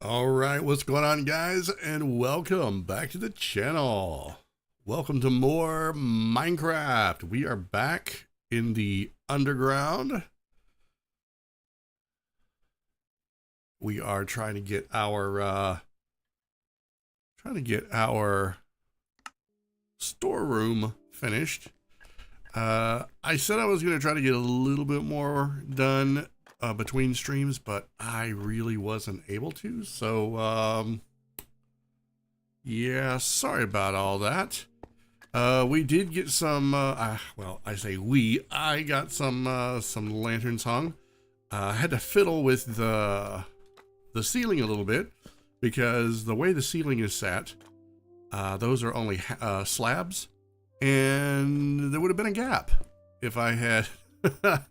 All right, what's going on, guys? And welcome back to the channel. Welcome to more Minecraft. We are back in the underground. We are trying to get our storeroom finished. I said I was going to try to get a little bit more done between streams, but I really wasn't able to. So, yeah, sorry about all that. We did get some, well, I say we, I got some lanterns hung. I had to fiddle with the ceiling a little bit because the way the ceiling is set, those are only slabs, and there would have been a gap if I had I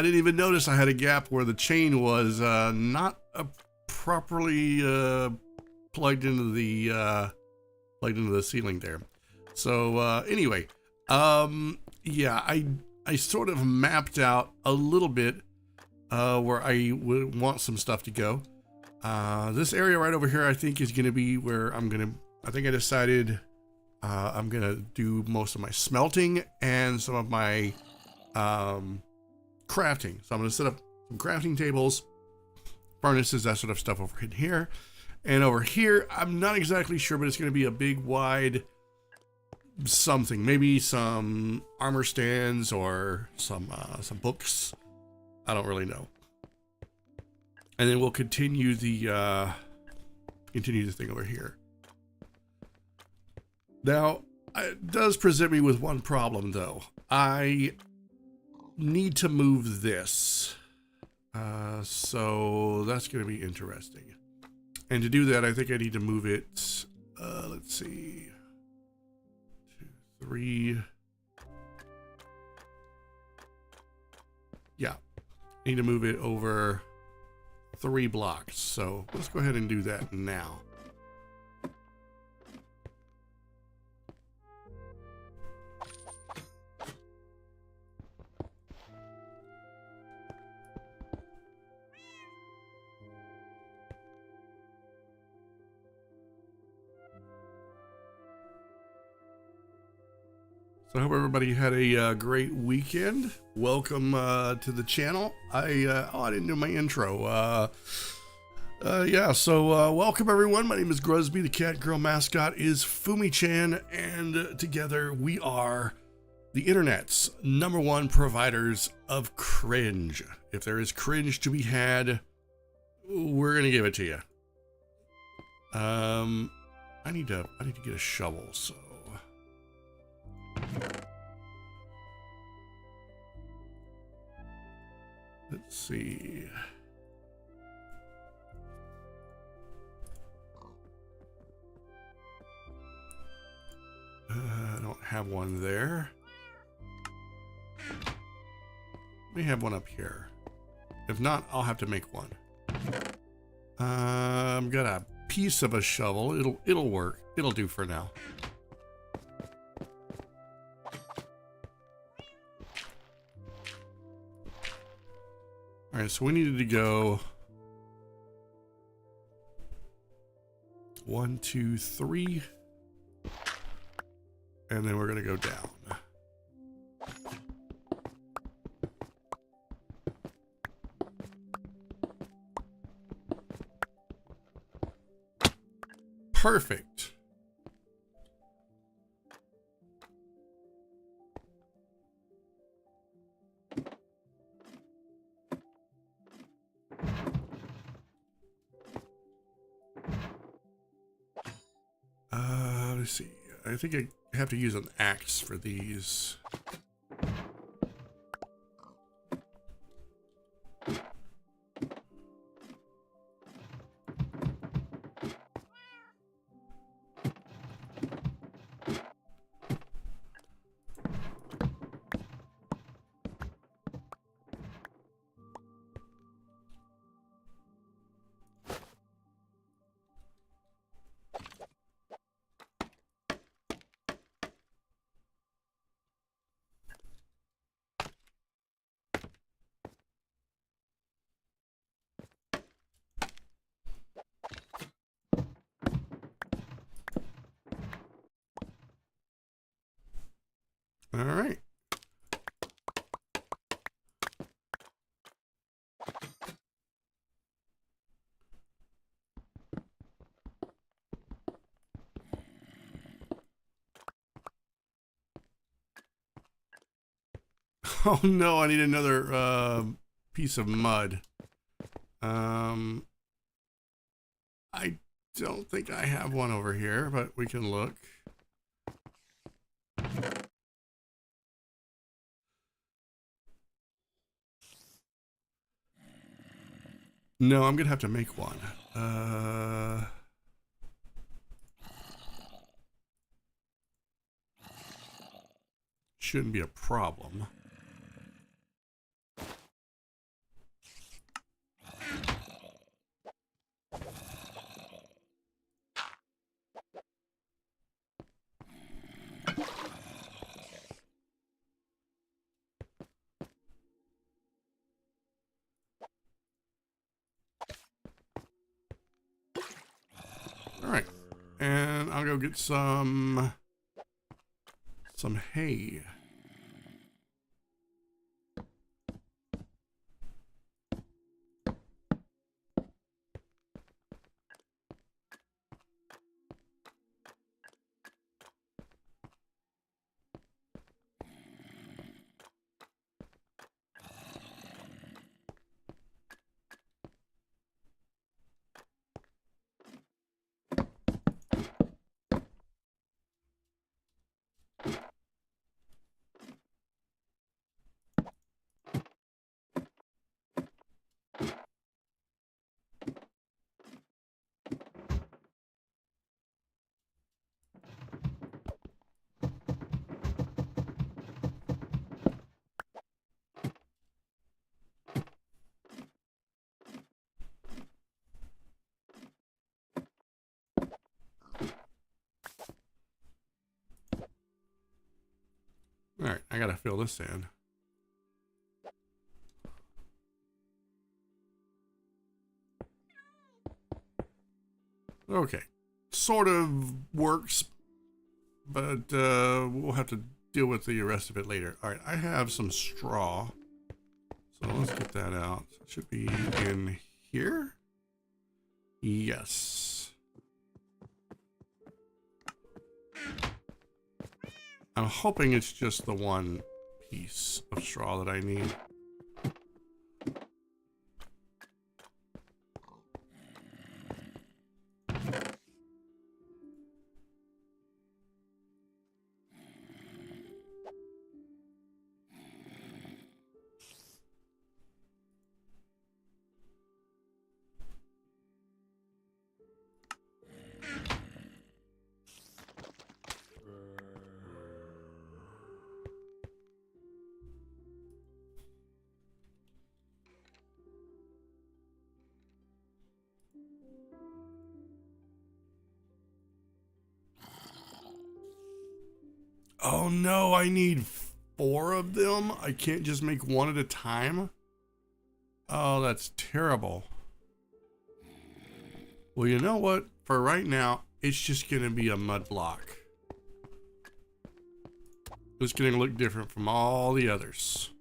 didn't even notice I had a gap where the chain was not properly plugged into the ceiling there. So anyway, yeah, I sort of mapped out a little bit where I would want some stuff to go. This area right over here, I think, is going to be where I think I decided I'm going to do most of my smelting and some of my crafting. So I'm going to set up some crafting tables, furnaces, that sort of stuff over in here. And over here, I'm not exactly sure, but it's going to be a big, wide something. Maybe some armor stands or some books. I don't really know. And then we'll continue the thing over here. Now, it does present me with one problem, though. I need to move this. So that's going to be interesting. And to do that, I think I need to move it, let's see, 2, 3. Yeah, I need to move it over 3 blocks. So let's go ahead and do that now. So I hope everybody had a great weekend. Welcome to the channel. I didn't do my intro. Yeah, so welcome everyone. My name is Gruzbee. The Catgirl mascot is Fumi-chan, and together we are the internet's #1 providers of cringe. If there is cringe to be had, we're gonna give it to you. I need to get a shovel. So. Let's see. I don't have one there. We have one up here. If not, I'll have to make one. I've got a piece of a shovel. It'll work. It'll do for now. All right, so we needed to go 1, 2, 3, and then we're gonna go down. Perfect. Let's see. I think I have to use an axe for these. All right. Oh no, I need another piece of mud. I don't think I have one over here, but we can look. No, I'm gonna have to make one. Shouldn't be a problem. All right, and I'll go get some hay. All right, I gotta fill this in. Okay, sort of works, but we'll have to deal with the rest of it later. All right, I have some straw, so let's get that out. It should be in here. Yes. I'm hoping it's just the one piece of straw that I need. Oh no, I need 4 of them. I can't just make one at a time. Oh, that's terrible. Well, you know what? For right now, it's just gonna be a mud block. It's gonna look different from all the others.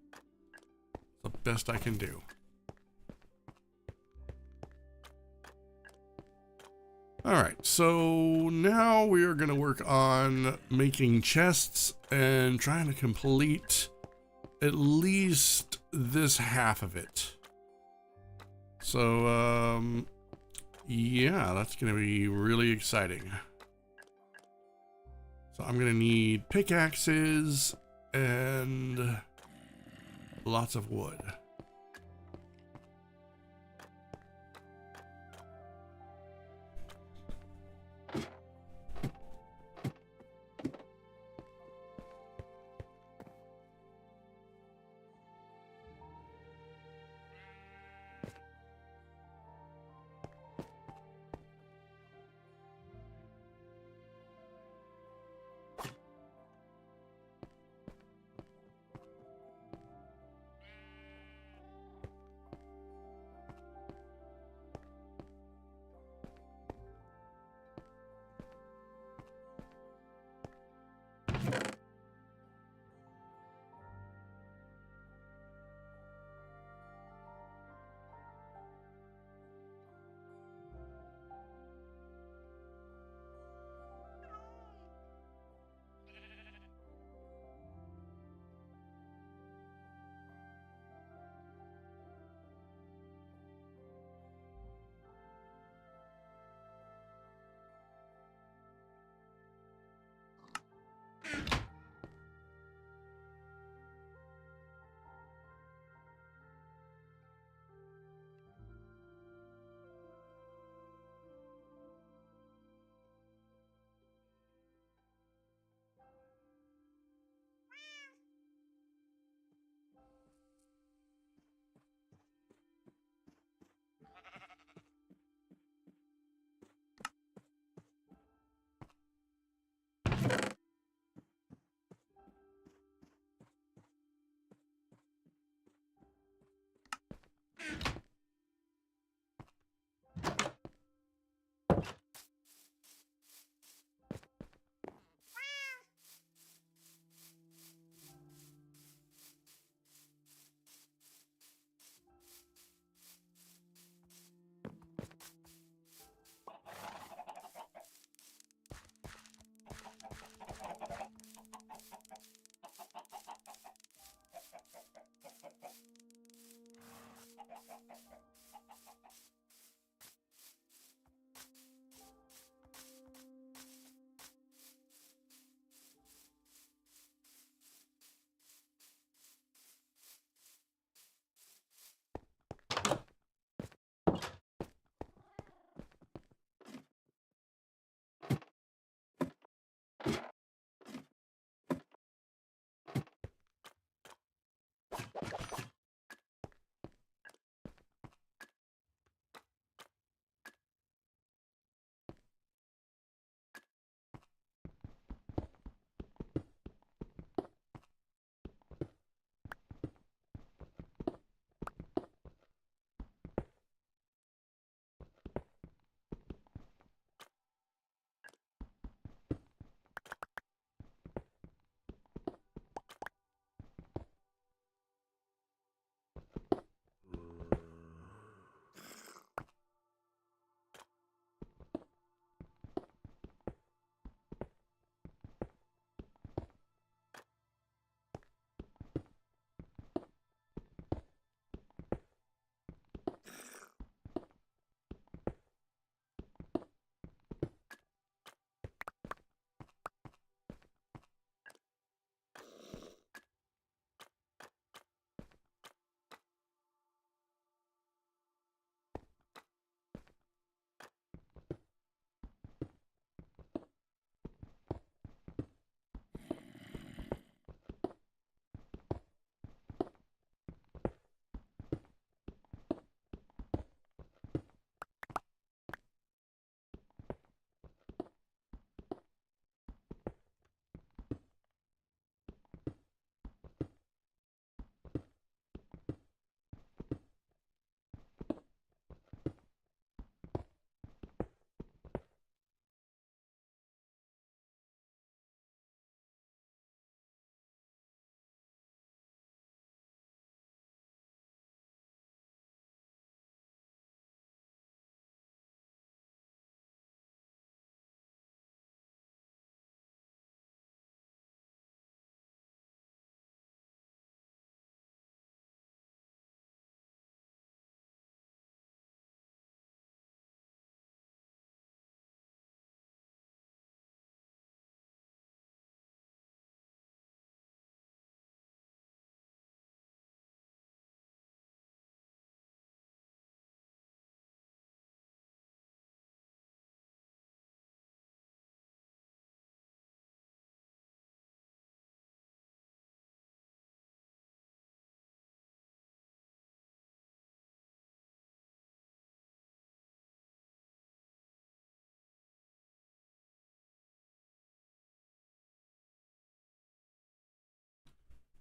The best I can do. Alright, so now we are going to work on making chests and trying to complete at least this half of it. So, yeah, that's going to be really exciting. So I'm going to need pickaxes and lots of wood.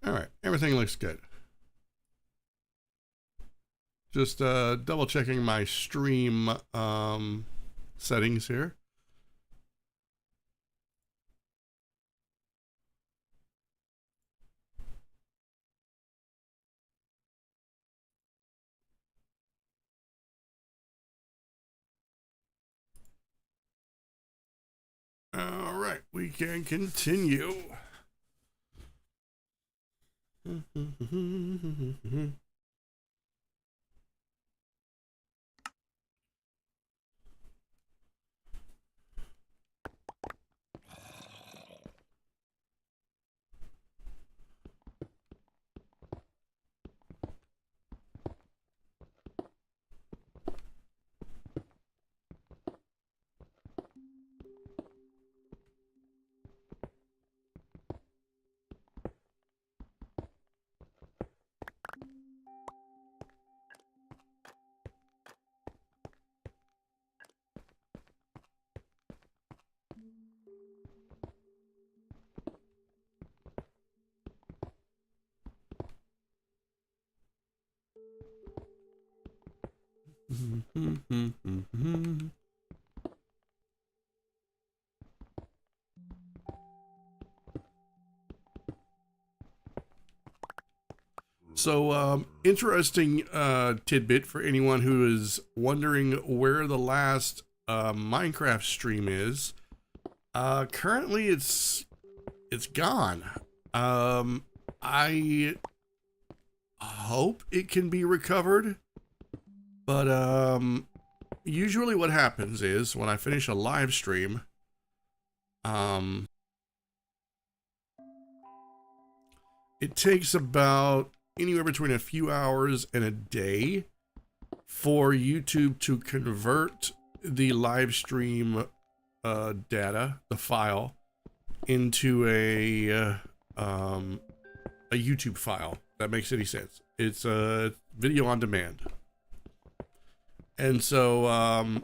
All right, everything looks good. Just double checking my stream settings here. All right, we can continue. So, interesting tidbit for anyone who is wondering where the last Minecraft stream is. Currently, it's gone. I hope it can be recovered, but usually what happens is when I finish a live stream, it takes about anywhere between a few hours and a day for YouTube to convert the live stream data, the file, into a YouTube file. That makes any sense. It's a video on demand. And so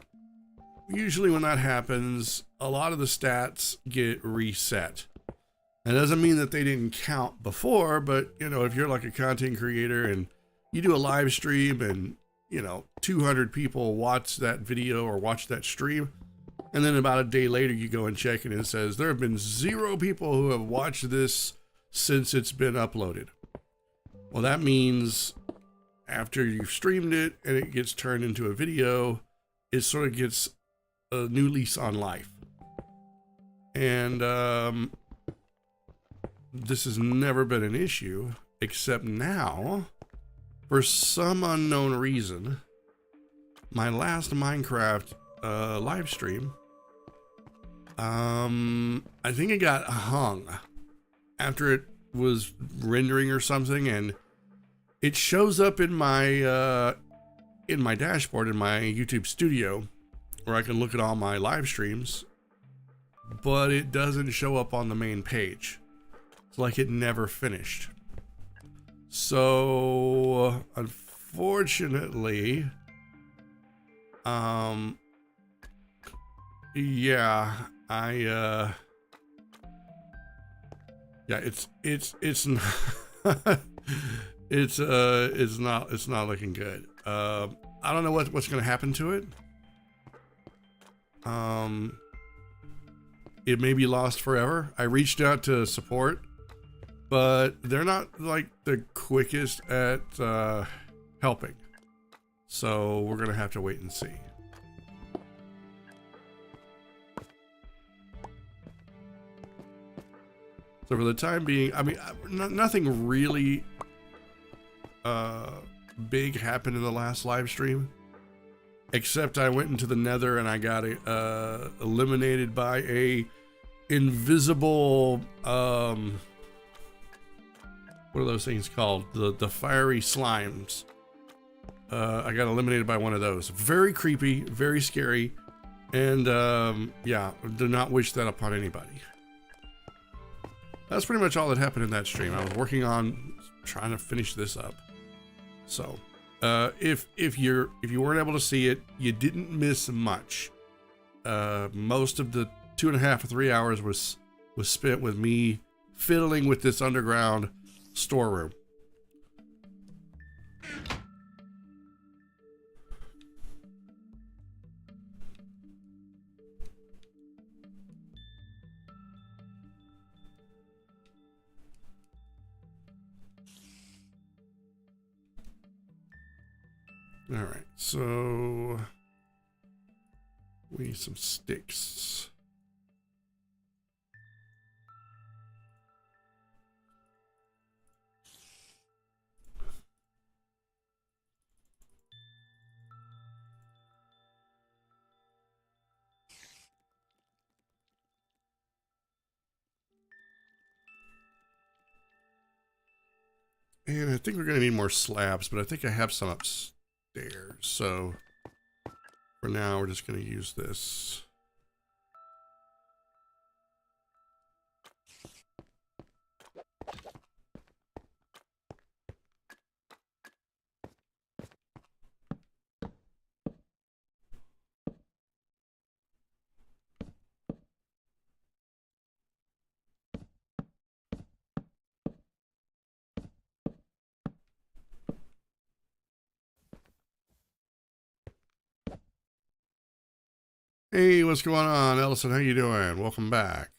usually when that happens, a lot of the stats get reset. That doesn't mean that they didn't count before, but you know, if you're like a content creator and you do a live stream and you know 200 people watch that video or watch that stream, and then about a day later you go and check it and it says there have been 0 people who have watched this since it's been uploaded. Well, that means after you've streamed it and it gets turned into a video, it sort of gets a new lease on life. And this has never been an issue, except now, for some unknown reason, my last Minecraft live stream, I think it got hung after it was rendering or something, and it shows up in my dashboard in my YouTube studio where I can look at all my live streams, but it doesn't show up on the main page. It's like it never finished. So unfortunately, yeah, it's not it's not looking good. I don't know what's gonna happen to it. It may be lost forever. I reached out to support, but they're not like the quickest at helping. So we're gonna have to wait and see. So for the time being, I mean, nothing really big happened in the last live stream, except I went into the Nether and I got eliminated by a invisible what are those things called? The fiery slimes. I got eliminated by one of those. Very creepy, very scary, and yeah, do not wish that upon anybody. That's pretty much all that happened in that stream. I was working on trying to finish this up. So, if you weren't able to see it, you didn't miss much. Most of the 2.5 or 3 hours was spent with me fiddling with this underground storeroom. All right, so we need some sticks. And I think we're going to need more slabs, but I think I have some upstairs. So for now, we're just going to use this. Hey, what's going on, Ellison? How you doing? Welcome back.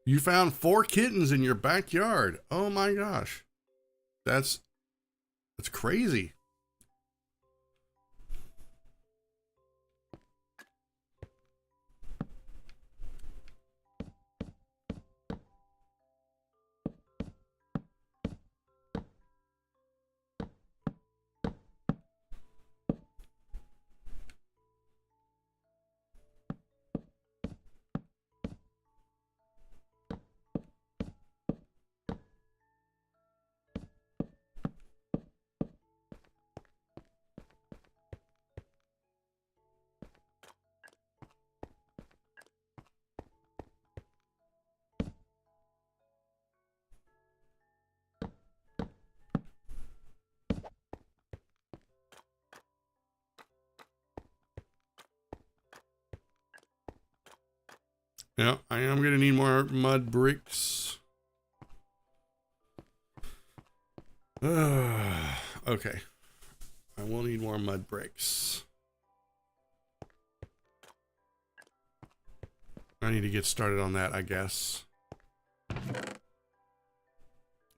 You found 4 kittens in your backyard. Oh my gosh. That's crazy. Yeah, I am going to need more mud bricks. Okay. I will need more mud bricks. I need to get started on that, I guess.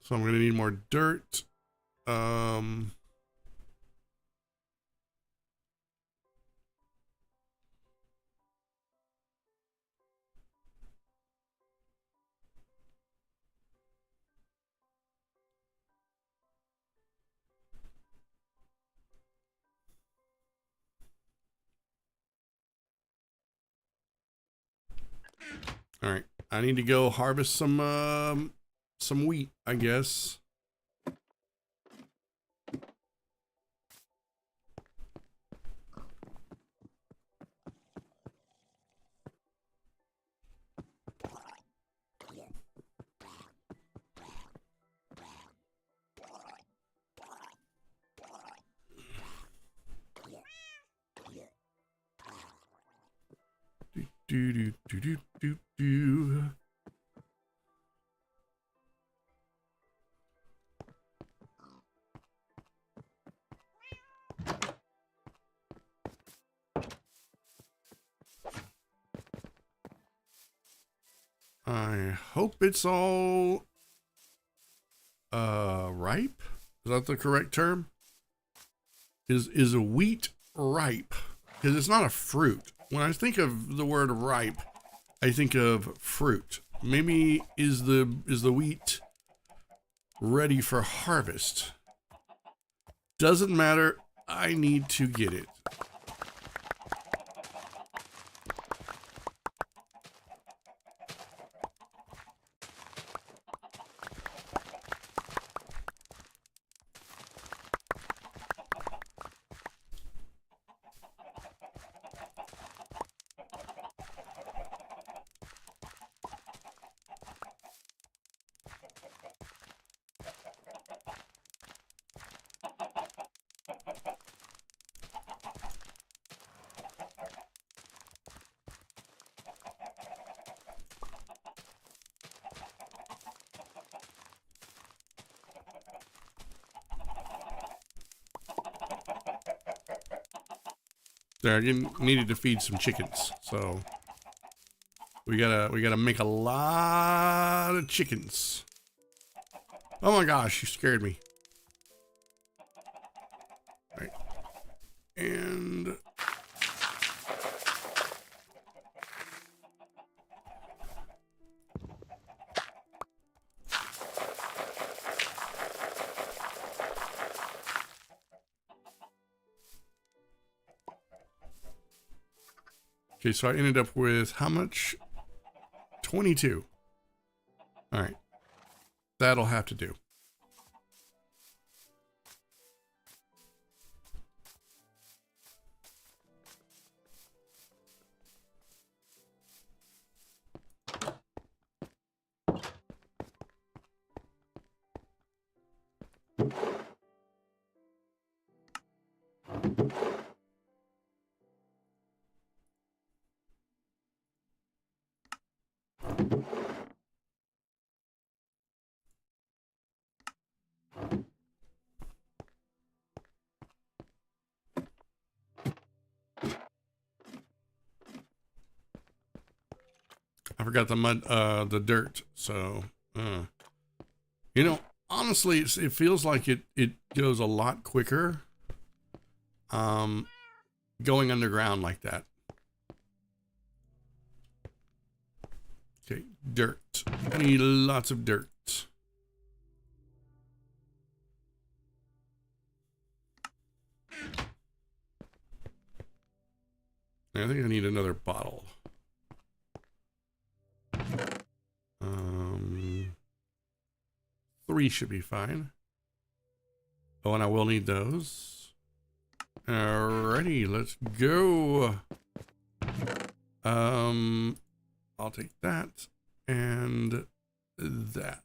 So I'm going to need more dirt. All right, I need to go harvest some wheat, I guess. Do. I hope it's all ripe. Is that the correct term? Is a wheat ripe? Because it's not a fruit. When I think of the word ripe, I think of fruit. Maybe is the wheat ready for harvest? Doesn't matter. I need to get it. There, you needed to feed some chickens, so we gotta make a lot of chickens. Oh my gosh, you scared me. All right. And okay, so I ended up with how much? 22. All right. That'll have to do. I forgot the mud, the dirt. So, you know, honestly, it feels like it goes a lot quicker, going underground like that. Okay, dirt. I need lots of dirt. I think I need another bottle. 3 should be fine. Oh, and I will need those. Alrighty, let's go. I'll take that and that.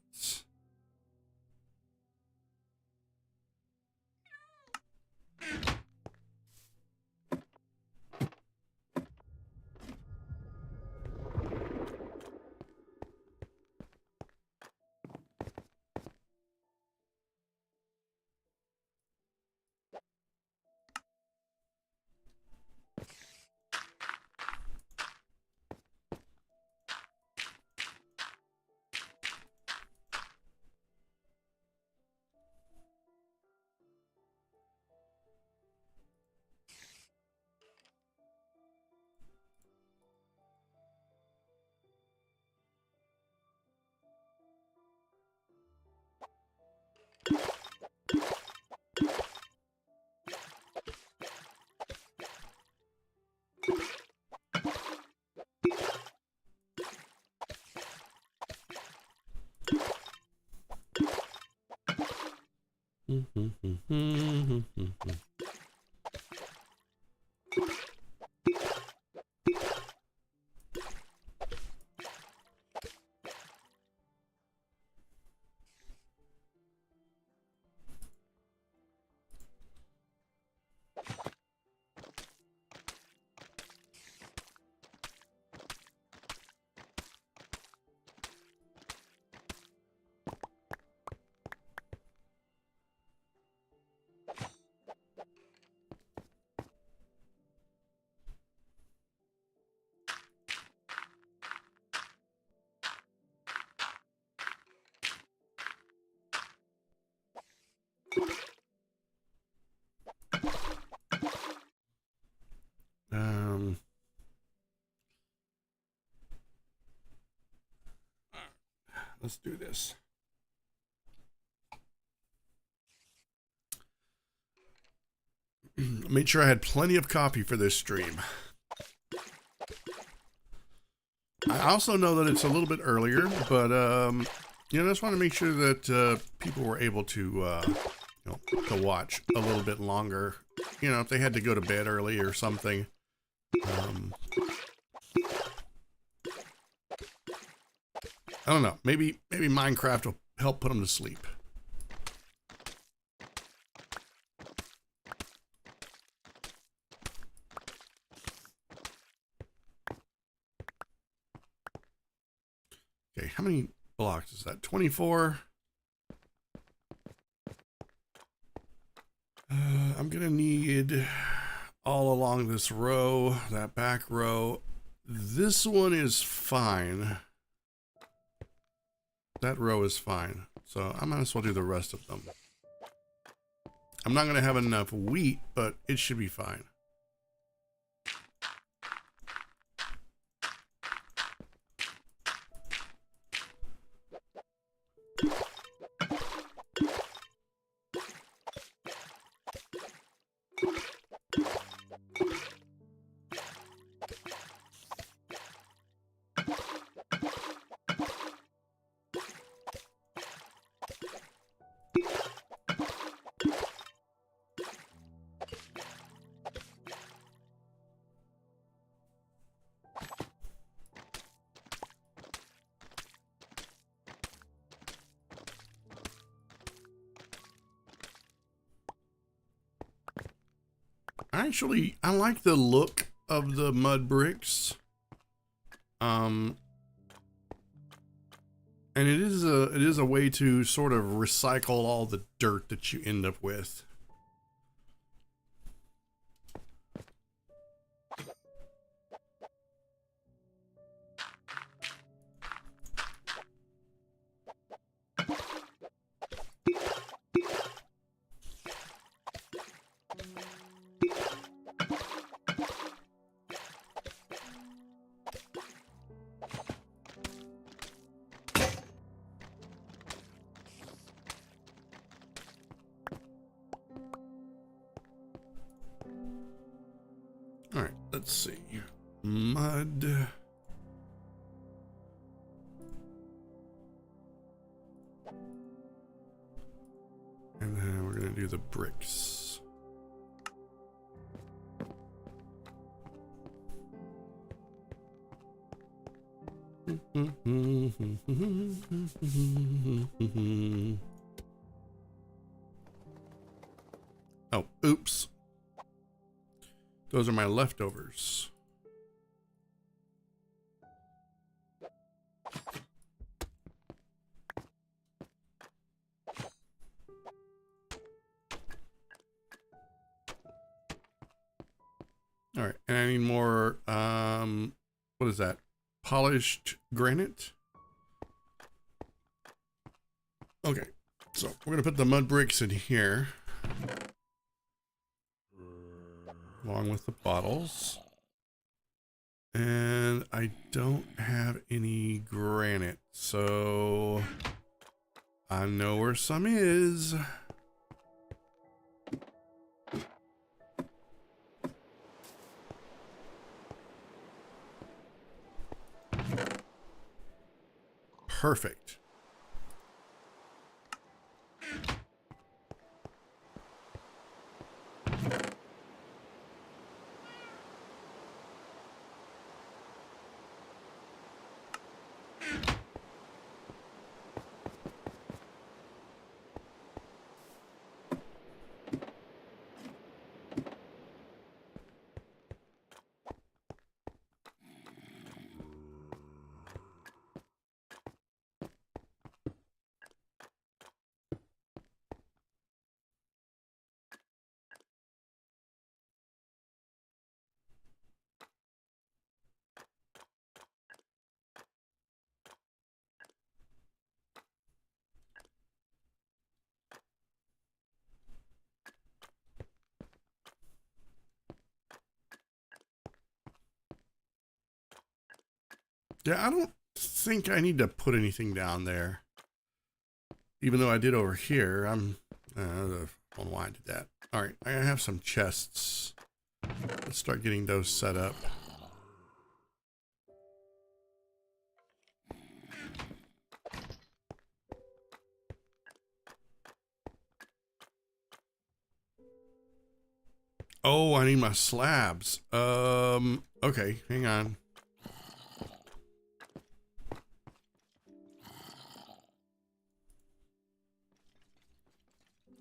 Let's do this. Made sure I had plenty of coffee for this stream. I also know that it's a little bit earlier, but you know, I just want to make sure that people were able to, you know, to watch a little bit longer. You know, if they had to go to bed early or something. I don't know. Maybe Minecraft will help put them to sleep. Okay, how many blocks is that? 24. I'm gonna need all along this row, that back row. This one is fine. That row is fine. So I might as well do the rest of them. I'm not gonna have enough wheat, but it should be fine. Actually, I like the look of the mud bricks. And it is a way to sort of recycle all the dirt that you end up with. All right, let's see. Mud. And then we're going to do the bricks. Oh, oops. Those are my leftovers. All right, and I need more, what is that? Polished granite? Okay, so we're gonna put the mud bricks in here. Along with the bottles. And I don't have any granite, so I know where some is. Perfect. Yeah, I don't think I need to put anything down there. Even though I did over here, I don't know why I did that. All right, I have some chests. Let's start getting those set up. Oh, I need my slabs. Okay, hang on.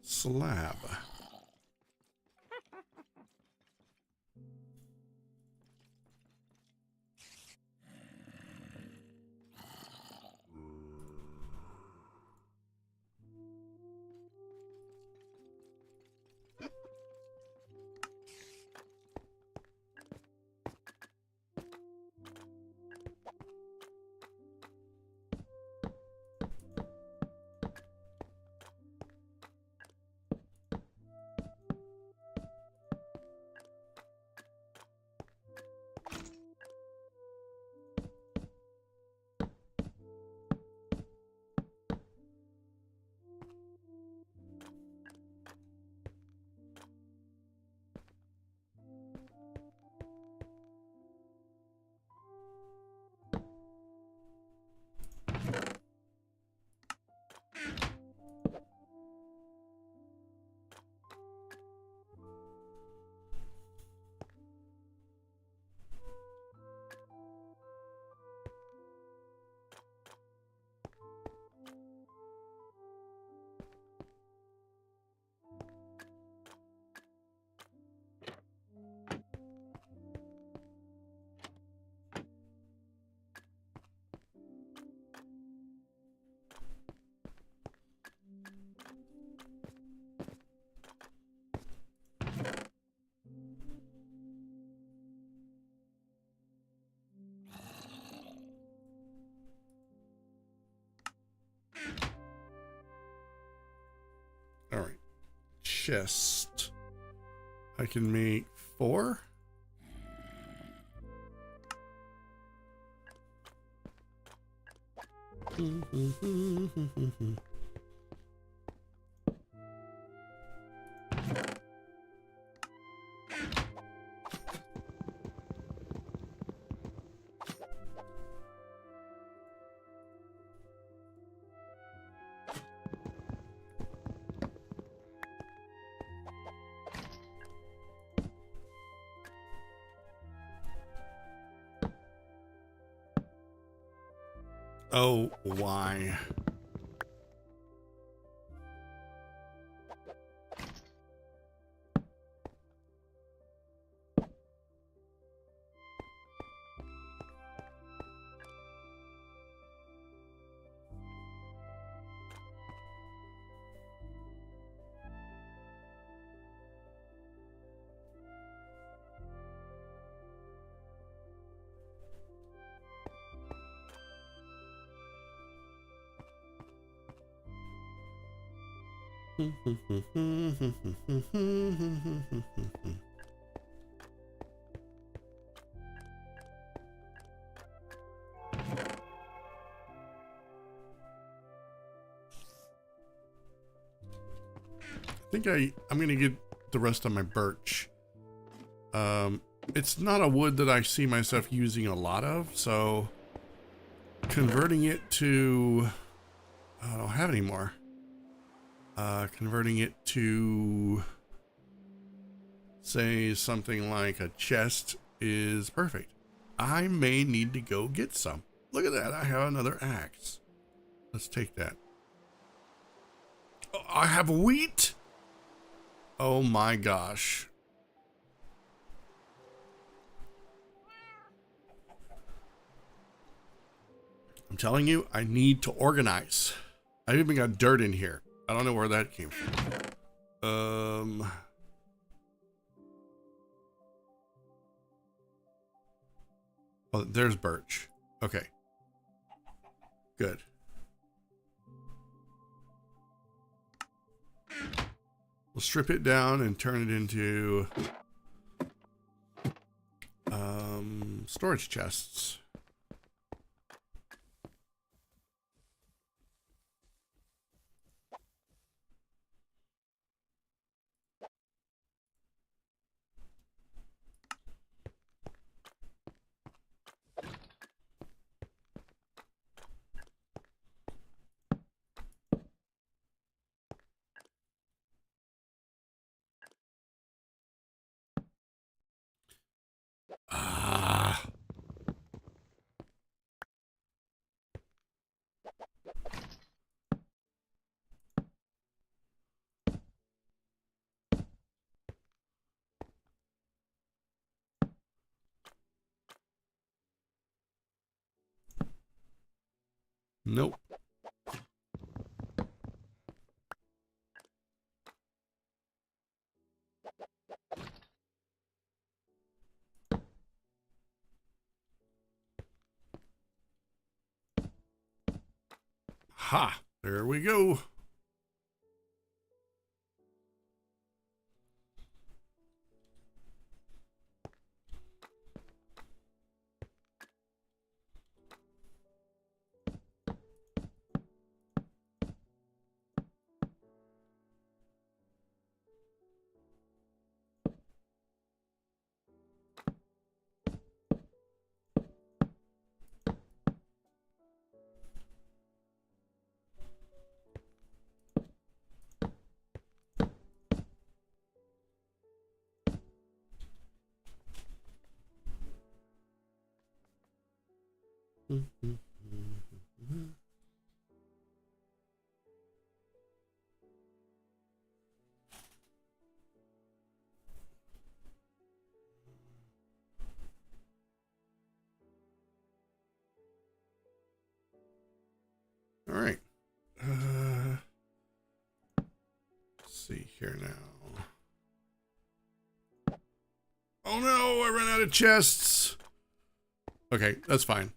Slab. All right, chest. I can make 4. Oh, why? I think I'm gonna get the rest of my birch. It's not a wood that I see myself using a lot of, so converting it to I don't have any more. Converting it to say something like a chest is perfect. I may need to go get some. Look at that, I have another axe. Let's take that. Oh, I have wheat. Oh my gosh. I'm telling you, I need to organize. I even got dirt in here. I don't know where that came from. Oh, there's birch. Okay. Good. We'll strip it down and turn it into storage chests. Nope. Ha! There we go. All right. Let's see here now. Oh no, I ran out of chests. Okay, that's fine.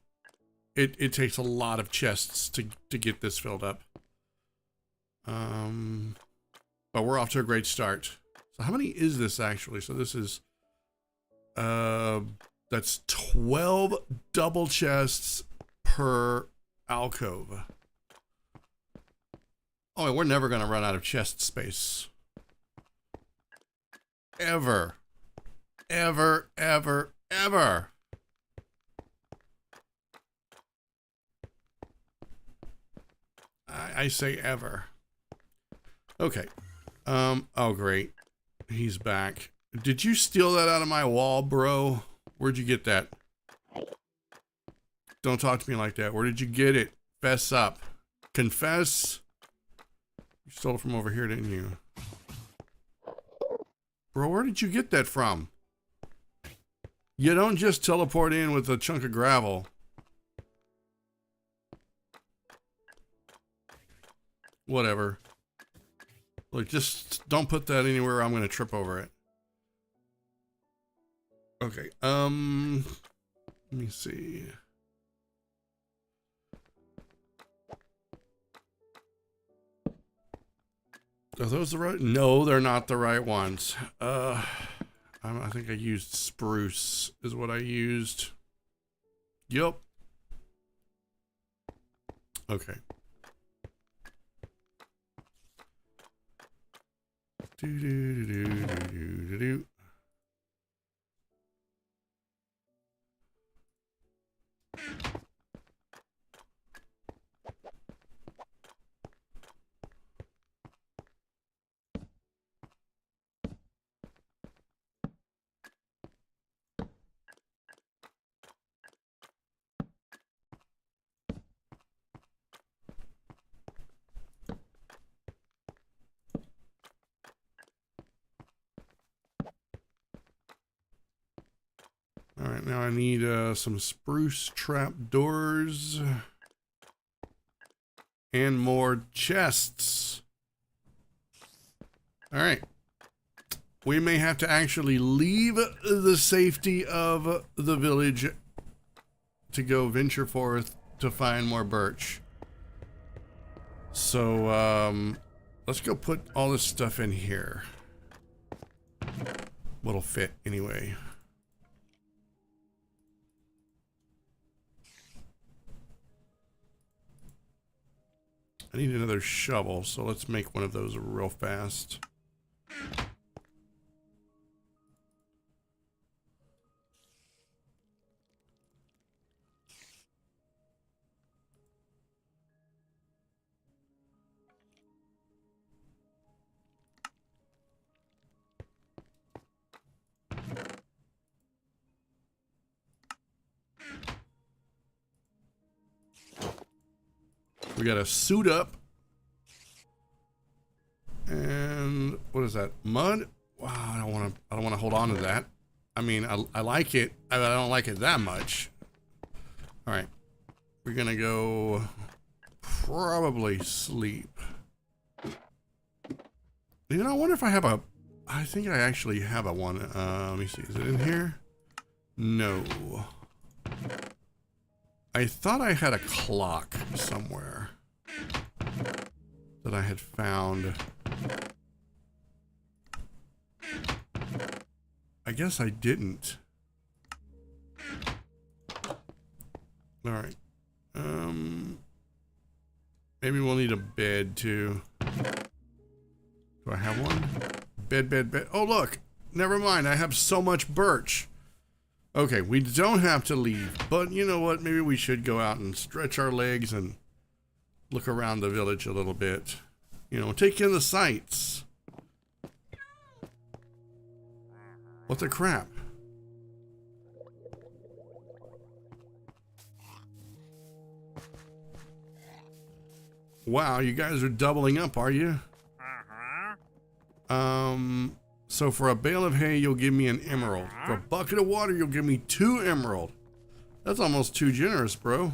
It takes a lot of chests to get this filled up. But we're off to a great start. So how many is this actually? So this is that's 12 double chests per alcove. Oh, we're never gonna run out of chest space. Ever. Ever, ever, ever. I say ever. Okay. Oh great. He's back. Did you steal that out of my wall, bro? Where'd you get that? Don't talk to me like that. Where did you get it? Fess up. Confess. You stole it from over here, didn't you? Bro, where did you get that from? You don't just teleport in with a chunk of gravel. Whatever. Look, just don't put that anywhere I'm going to trip over it. Okay, let me see. Are those the right? No, they're not the right ones. I think I used spruce is what I used. Yep. Okay. Do. All right, now I need some spruce trap doors and more chests. All right. We may have to actually leave the safety of the village to go venture forth to find more birch. So, let's go put all this stuff in here. What'll fit anyway. I need another shovel, so let's make one of those real fast. We got to suit up. And what is that? Mud? Wow, I don't want to hold on to that. I mean, I like it. I don't like it that much. All right. We're going to go probably sleep. You know, I wonder if I have a... I think I actually have a one. Let me see. Is it in here? No. I thought I had a clock somewhere that I had found. I guess I didn't. All right. Maybe we'll need a bed too. Do I have one? Bed. Oh, look. Never mind. I have so much birch. Okay, we don't have to leave. But you know what? Maybe we should go out and stretch our legs and look around the village a little bit. You know, take in the sights. What the crap? Wow, you guys are doubling up, are you? So for a bale of hay, you'll give me an emerald. For a bucket of water, you'll give me 2 emerald. That's almost too generous, bro.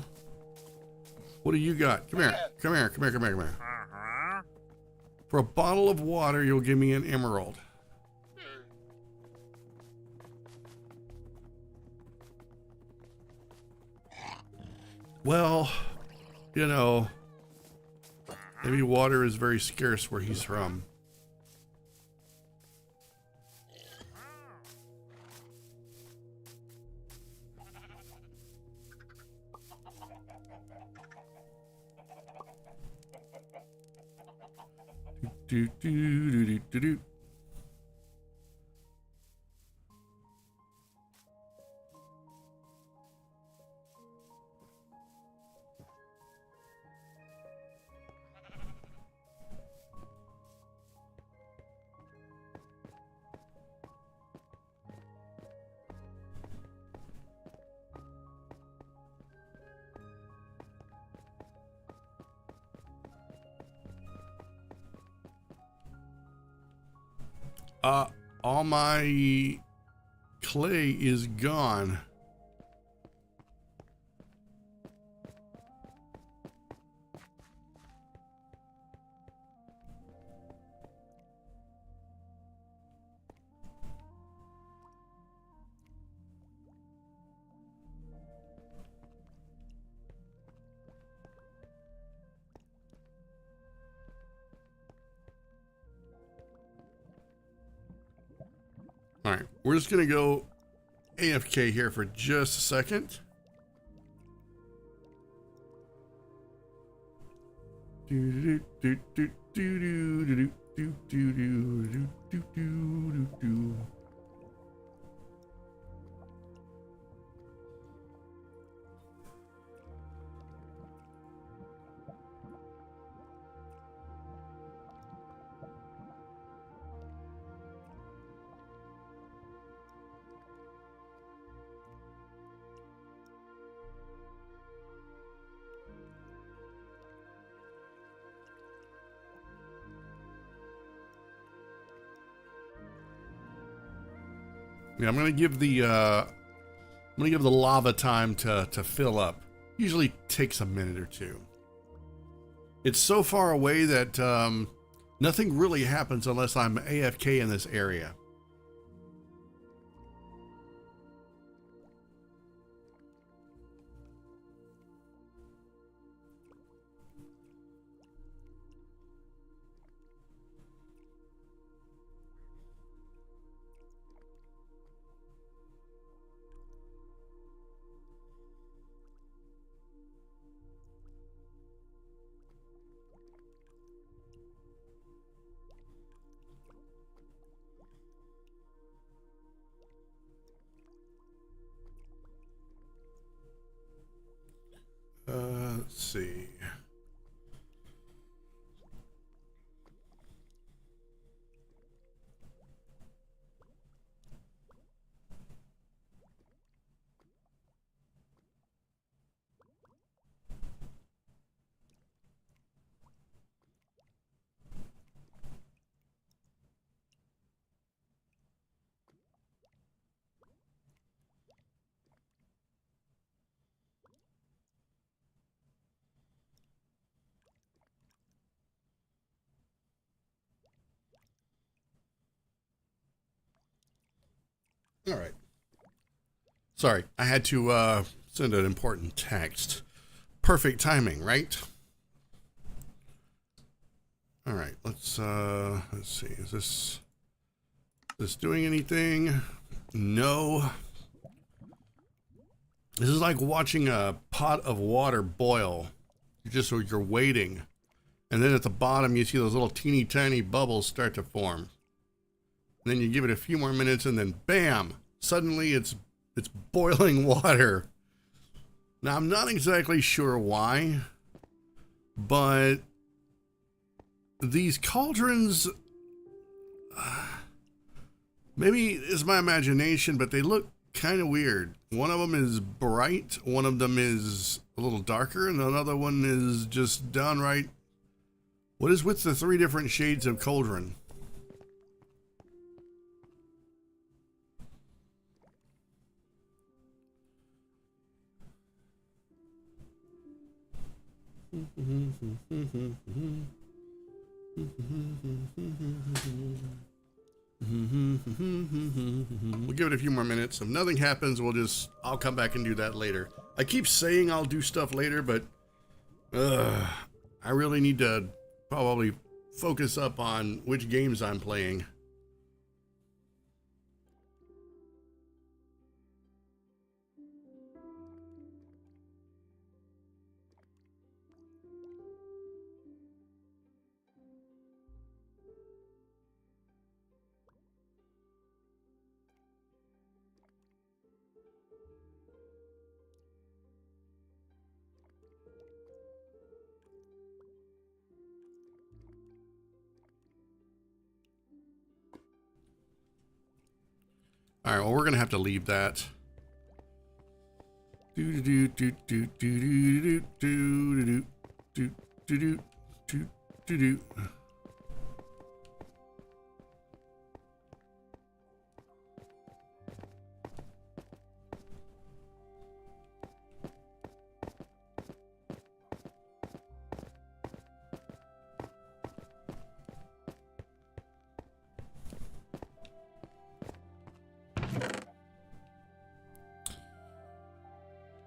What do you got? Come here. Come here. For a bottle of water, you'll give me an emerald. Well, you know, maybe water is very scarce where he's from. Do. All my clay is gone. All right, we're just gonna go AFK here for just a second. Yeah, I'm gonna give the lava time to fill up. Usually takes a minute or two. It's so far away that nothing really happens unless I'm AFK in this area. Let's see. All right. Sorry, I had to send an important text. Perfect timing, right? All right, let's see. Is this doing anything? No. This is like watching a pot of water boil. You're waiting. And then at the bottom you see those little teeny tiny bubbles start to form. And then you give it a few more minutes and then bam, suddenly it's boiling water. Now I'm not exactly sure why, but these cauldrons, maybe it's my imagination, but they look kind of weird. One of them is bright, one of them is a little darker, and another one is just downright. What is with the 3 different shades of cauldron? We'll give it a few more minutes. If nothing happens, I'll come back and do that later. I keep saying I'll do stuff later, but I really need to probably focus up on which games I'm playing. All right, well, we're gonna have to leave that.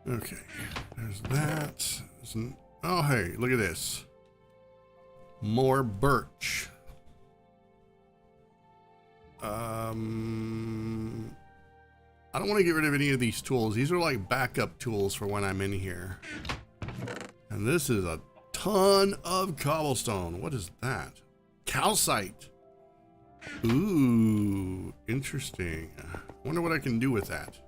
Okay, there's that. Oh, hey, look at this. More birch. I don't want to get rid of any of these tools. These are like backup tools for when I'm in here. And this is a ton of cobblestone. What is that? Calcite. Ooh, interesting. Wonder what I can do with that.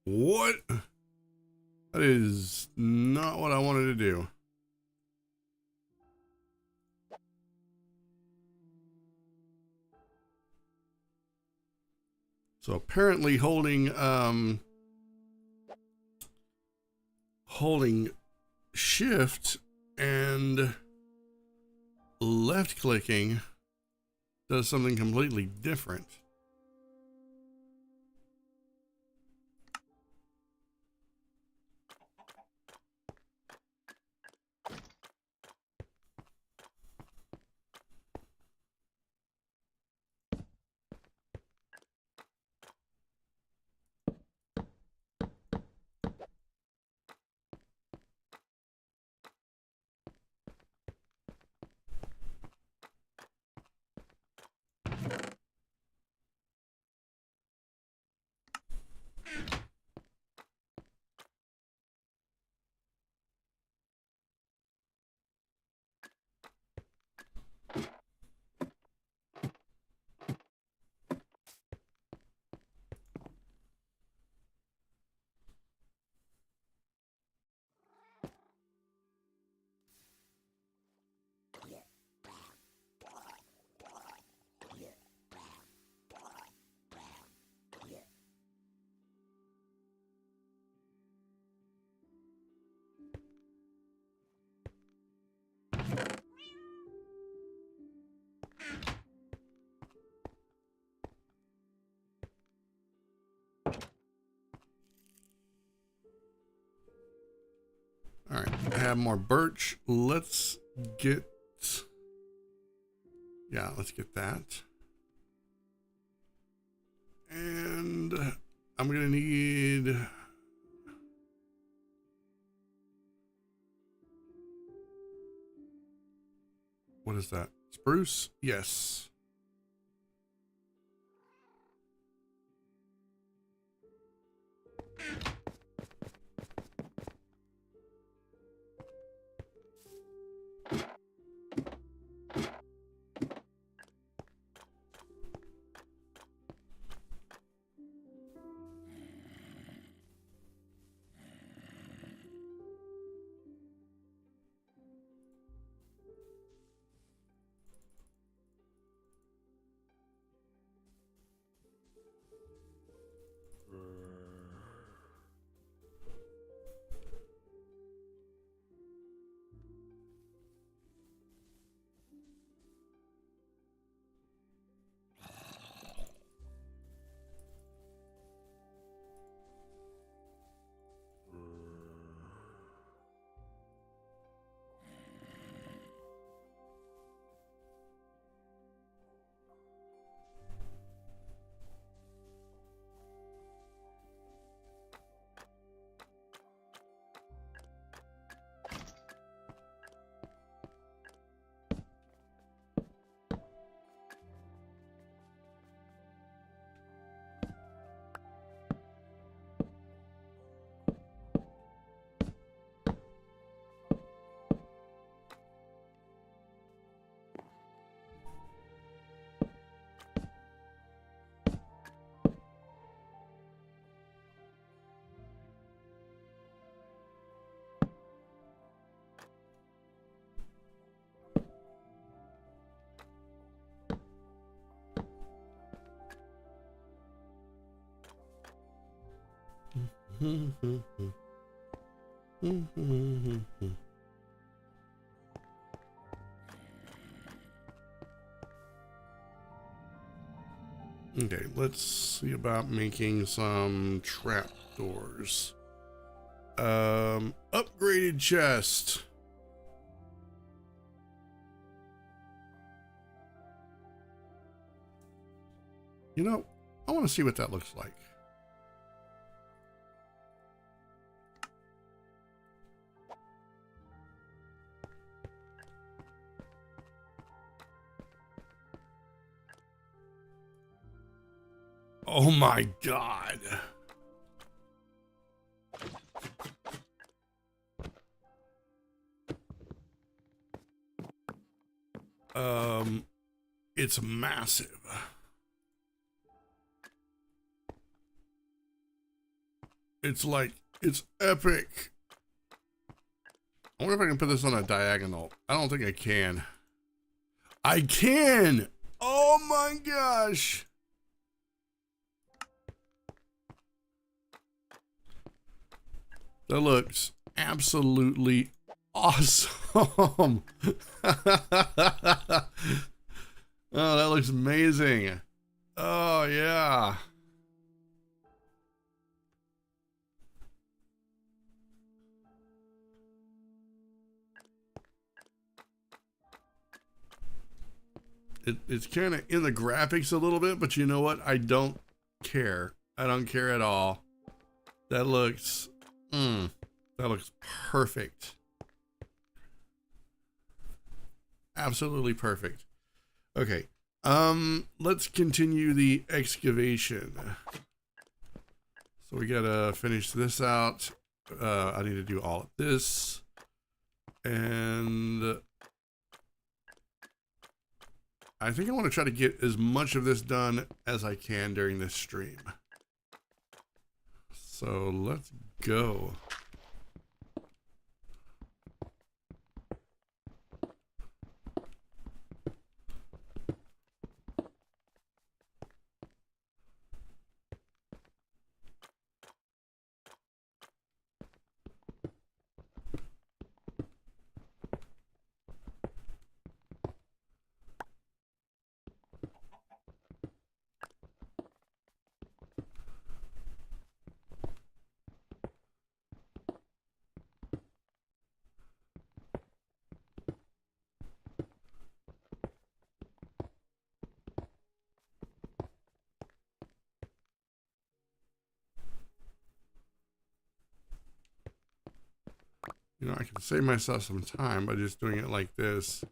What? That is not what I wanted to do. So apparently holding shift and left clicking does something completely different. grab more birch. Let's get, yeah, let's get that. And I'm gonna need, what is that? Spruce? Yes. Okay, let's see about making some trapdoors. Upgraded chest. You know, I want to see what that looks like. Oh my God. It's massive. It's like, it's epic. I wonder if I can put this on a diagonal. I don't think I can. I can! Oh my gosh! That looks absolutely awesome. Oh, that looks amazing. Oh, yeah. It's kind of in the graphics a little bit, but you know what? I don't care. I don't care at all. That looks, that looks perfect. Absolutely perfect. Okay. Let's continue the excavation. So we gotta finish this out. I need to do all of this. And I think I want to try to get as much of this done as I can during this stream. So let's go. You know, I can save myself some time by just doing it like this.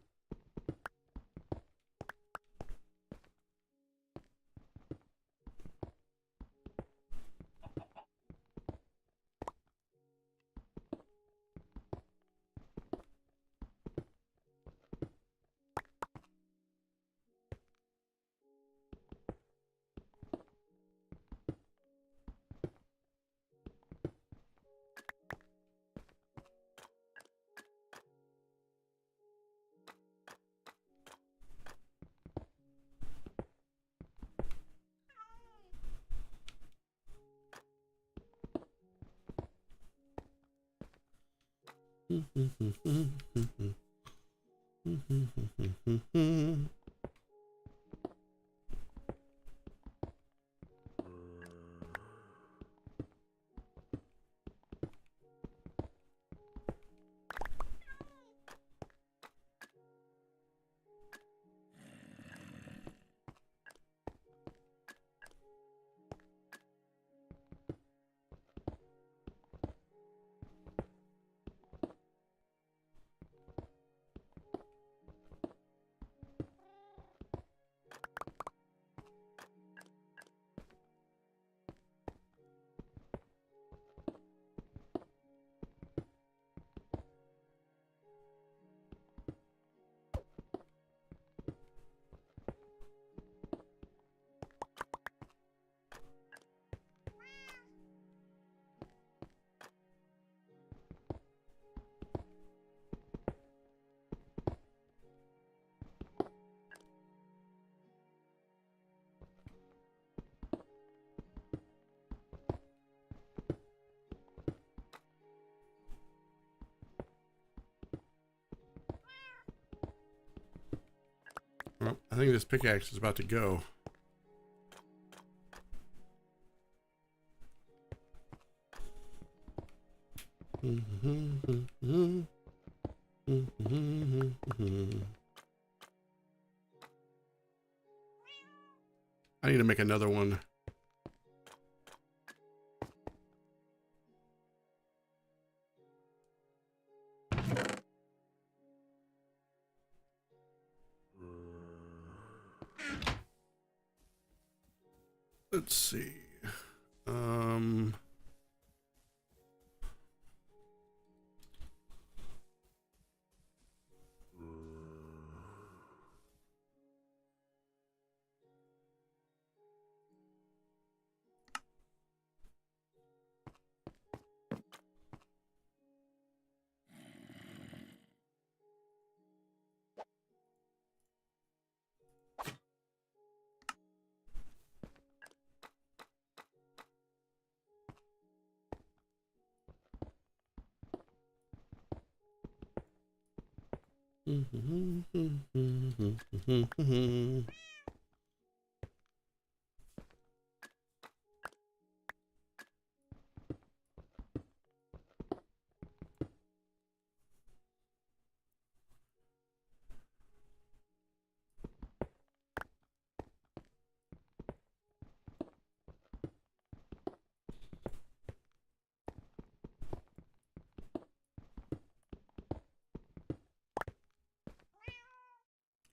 Well, I think this pickaxe is about to go. I need to make another one. Let's see.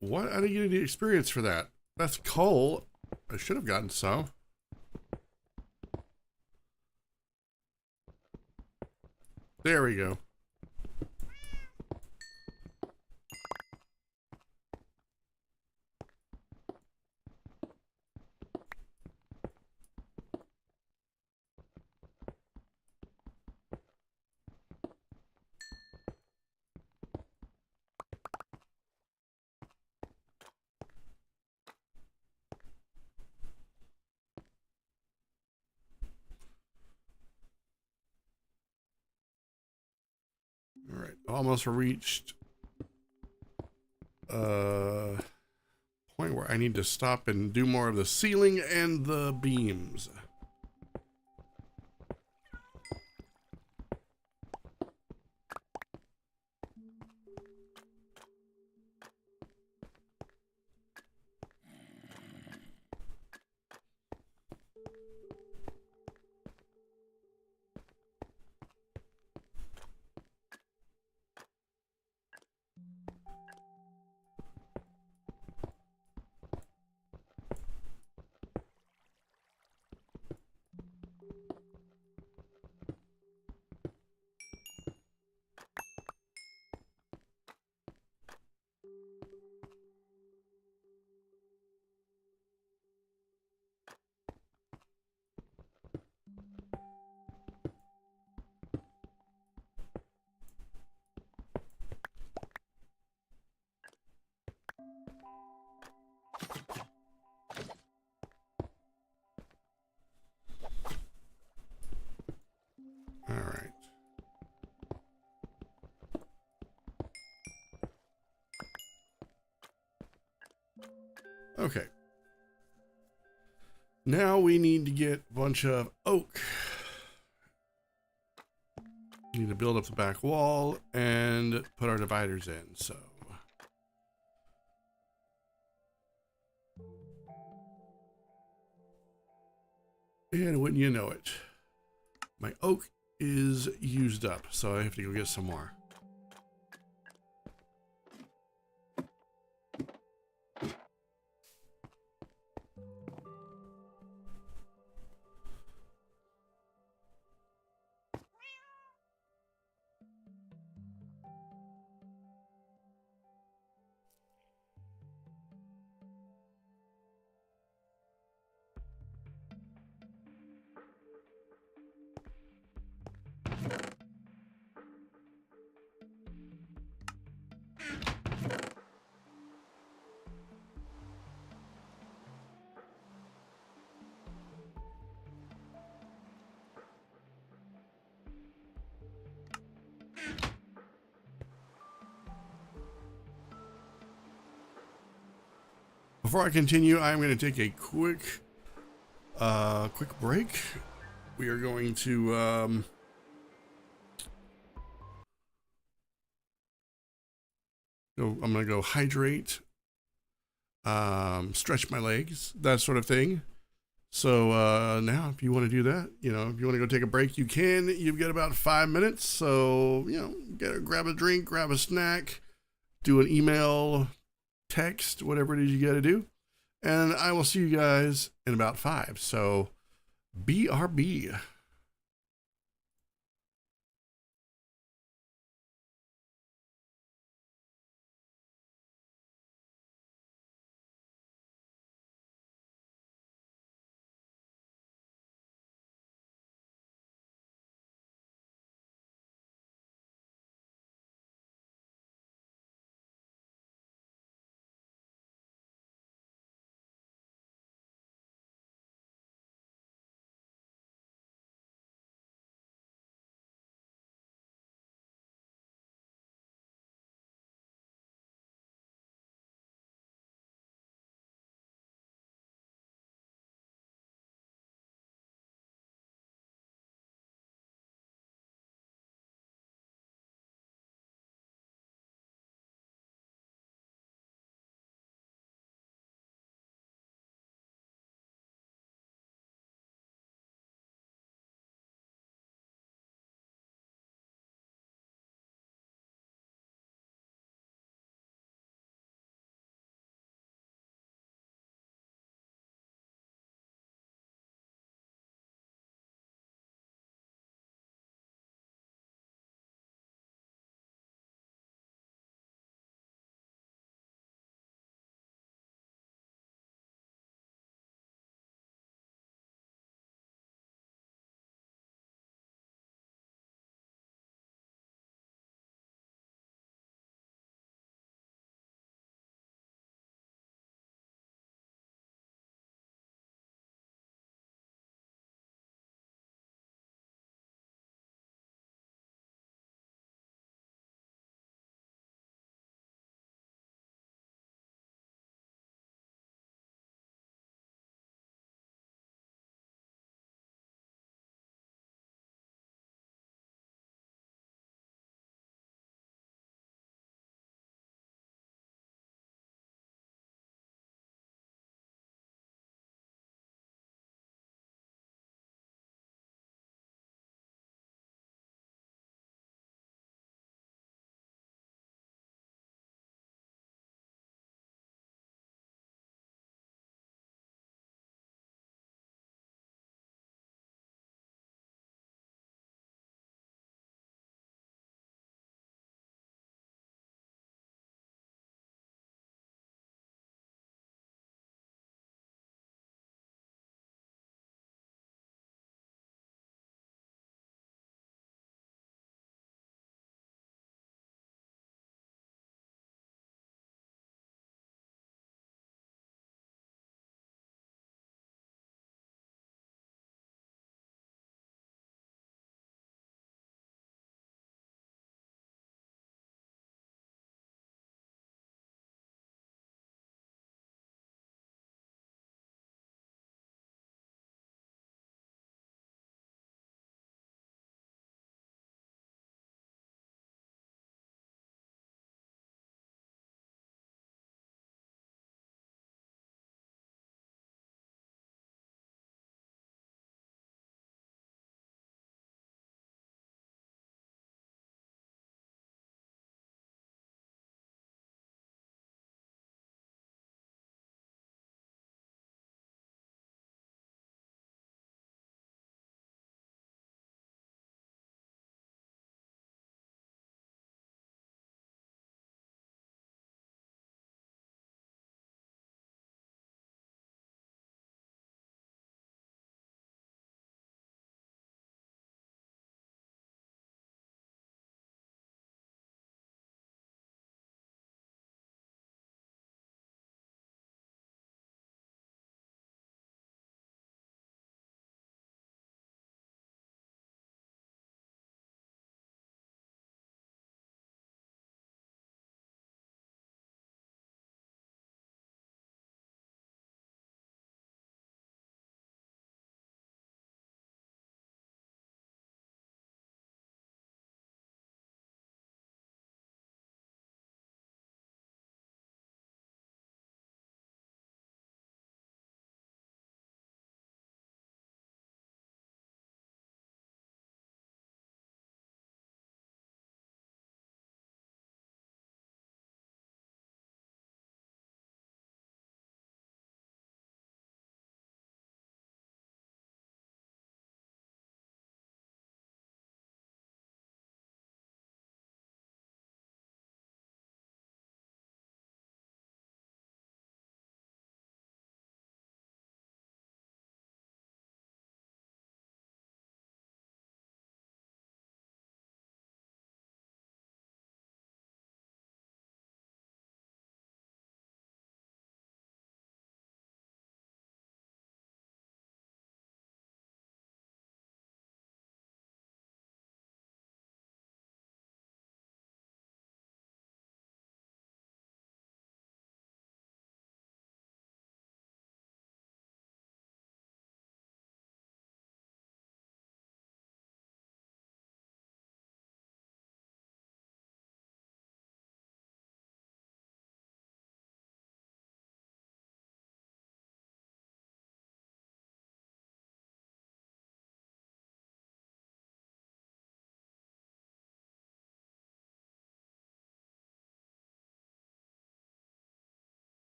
What? I didn't get any experience for that. That's coal. I should have gotten some. There we go. All right, almost reached point where I need to stop and do more of the ceiling and the beams. Okay. Now we need to get a bunch of oak. We need to build up the back wall and put our dividers in, so. And wouldn't you know it, my oak is used up, so I have to go get some more. Before I continue, I'm going to take a quick break. We are going to I'm going to go hydrate, stretch my legs, that sort of thing. So now, if you want to do that, if you want to go take a break, you can. You've got about 5 minutes, so grab a drink, grab a snack, do an email, text, whatever it is you got to do. And I will see you guys in about 5. So BRB.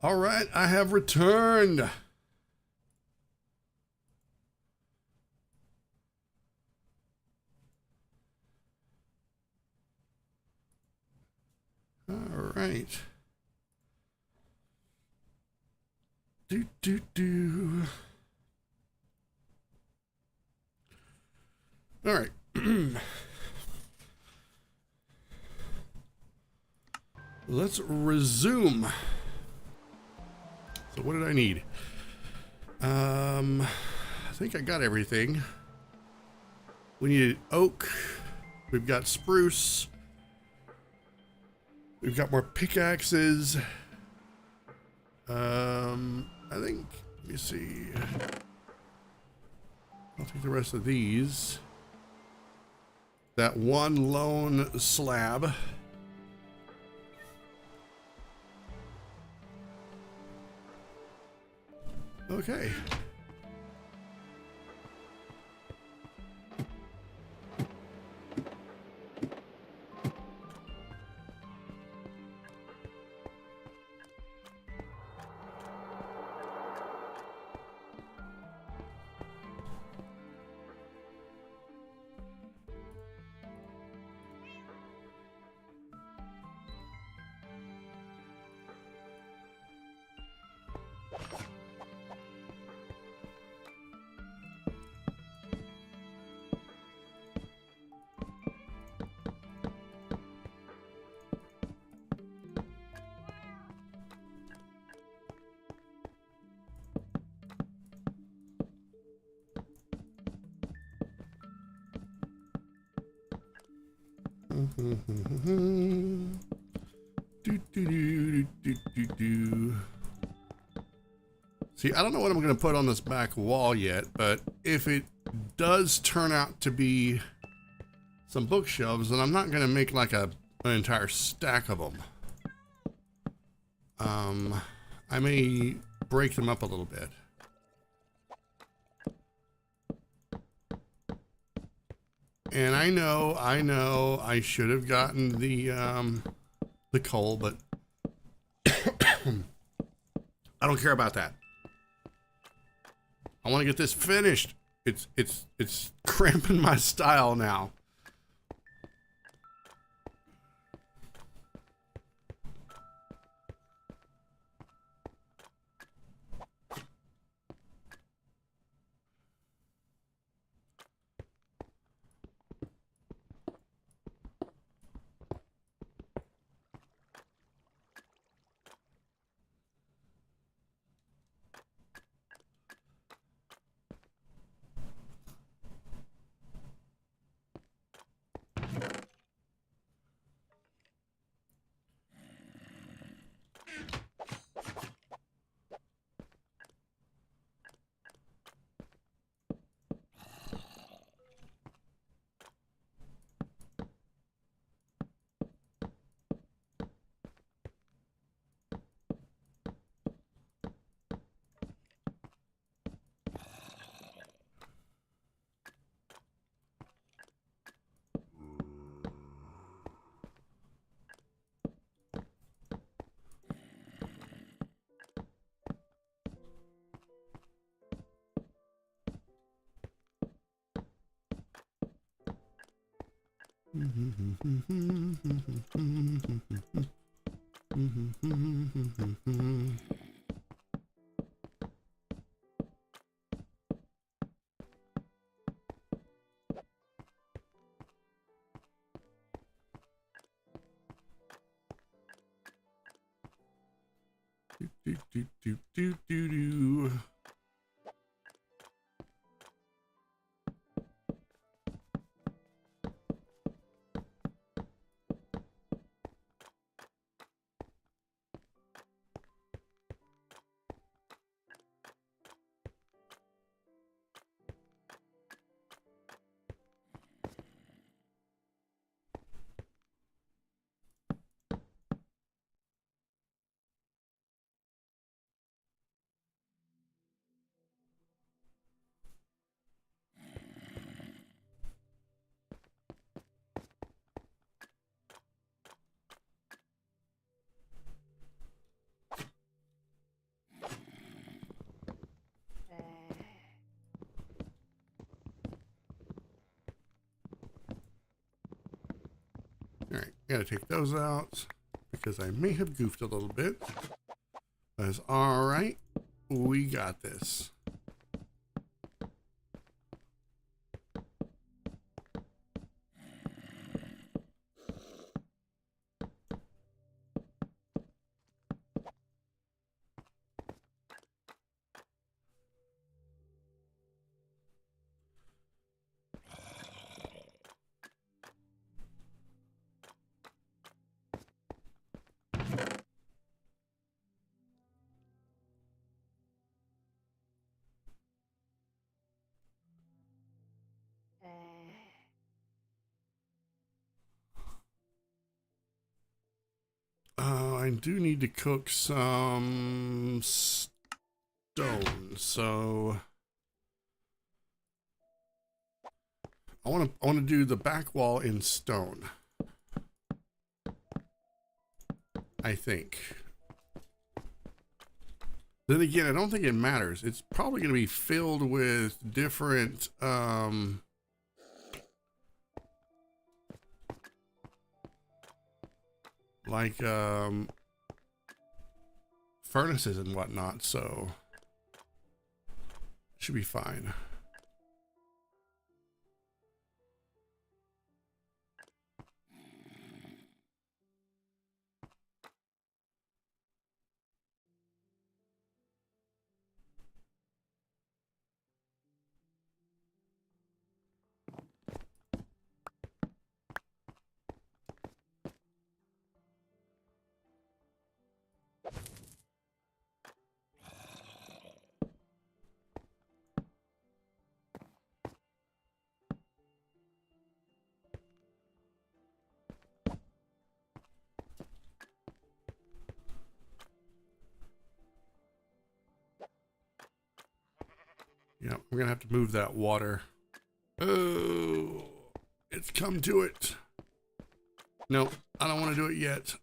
All right, I have returned. All right. Do. All right. Let's resume. So what did I need? I think I got everything. We needed oak. We've got spruce. We've got more pickaxes. I think, let me see. I'll take the rest of these. That one lone slab. Okay. See, I don't know what I'm going to put on this back wall yet, but if it does turn out to be some bookshelves, then I'm not going to make like an entire stack of them. I may break them up a little bit. And I know, I should have gotten the coal, but I don't care about that. I want to get this finished. It's cramping my style now. Do. I gotta take those out because I may have goofed a little bit. That's all right. We got this. I do need to cook some stone, so I want to do the back wall in stone. I think. Then again, I don't think it matters. It's probably going to be filled with different like furnaces and whatnot, so should be fine. Yeah, we're gonna have to move that water. Oh, it's come to it. No, I don't want to do it yet.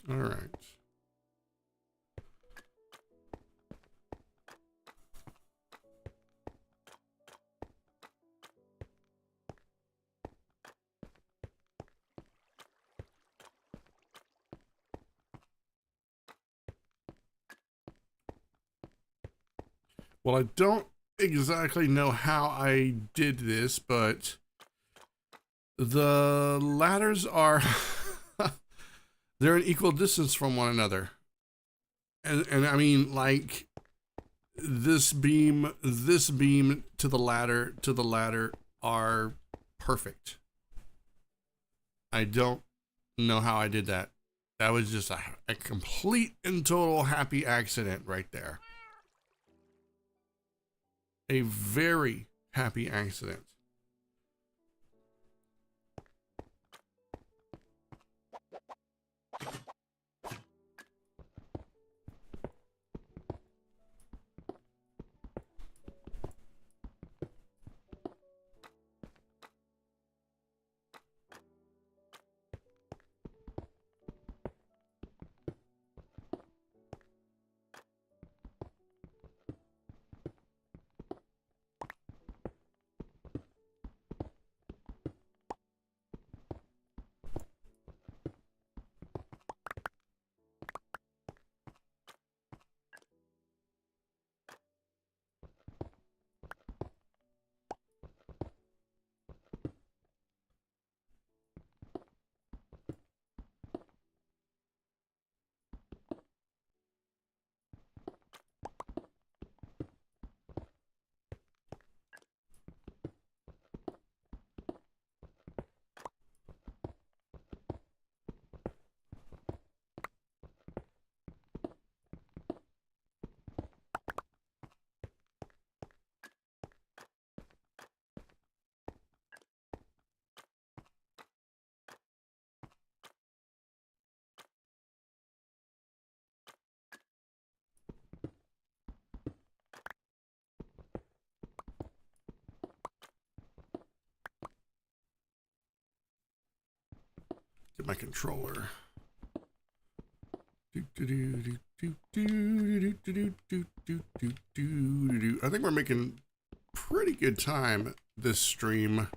All right. Well, I don't exactly know how I did this, but the ladders are they're an equal distance from one another. And I mean, like, this beam to the ladder are perfect. I don't know how I did that. That was just a complete and total happy accident right there. A very happy accident. Get my controller. I think we're making pretty good time this stream.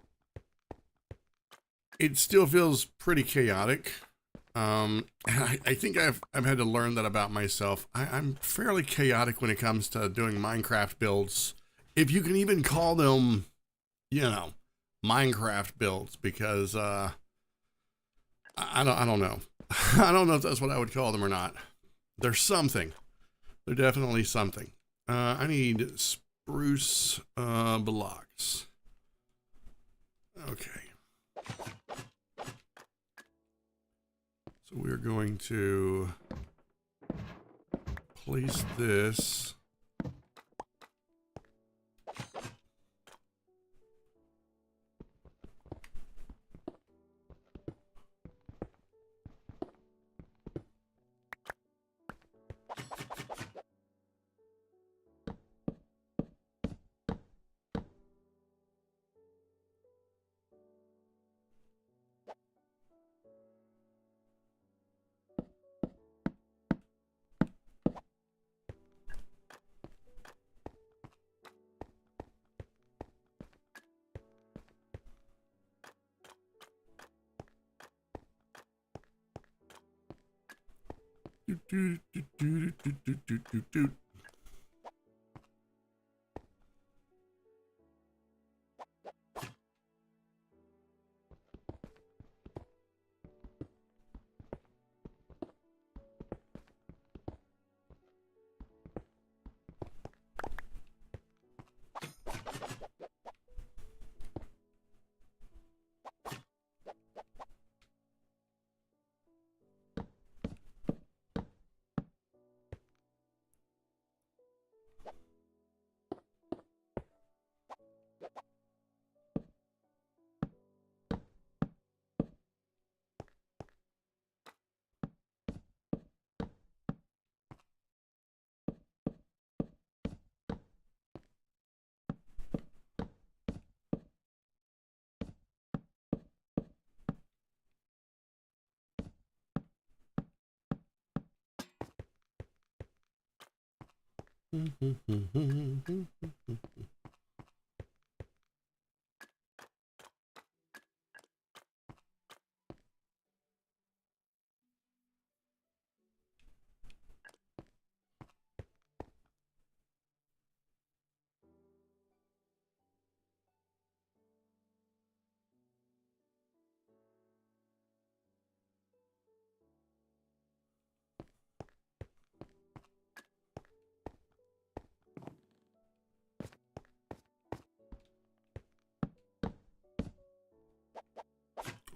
It still feels pretty chaotic. I think I've had to learn that about myself. I'm fairly chaotic when it comes to doing Minecraft builds. If you can even call them, you know, Minecraft builds, because I don't know. I don't know if that's what I would call them or not. They're something. They're definitely something. I need spruce blocks. Okay. So we're going to place this.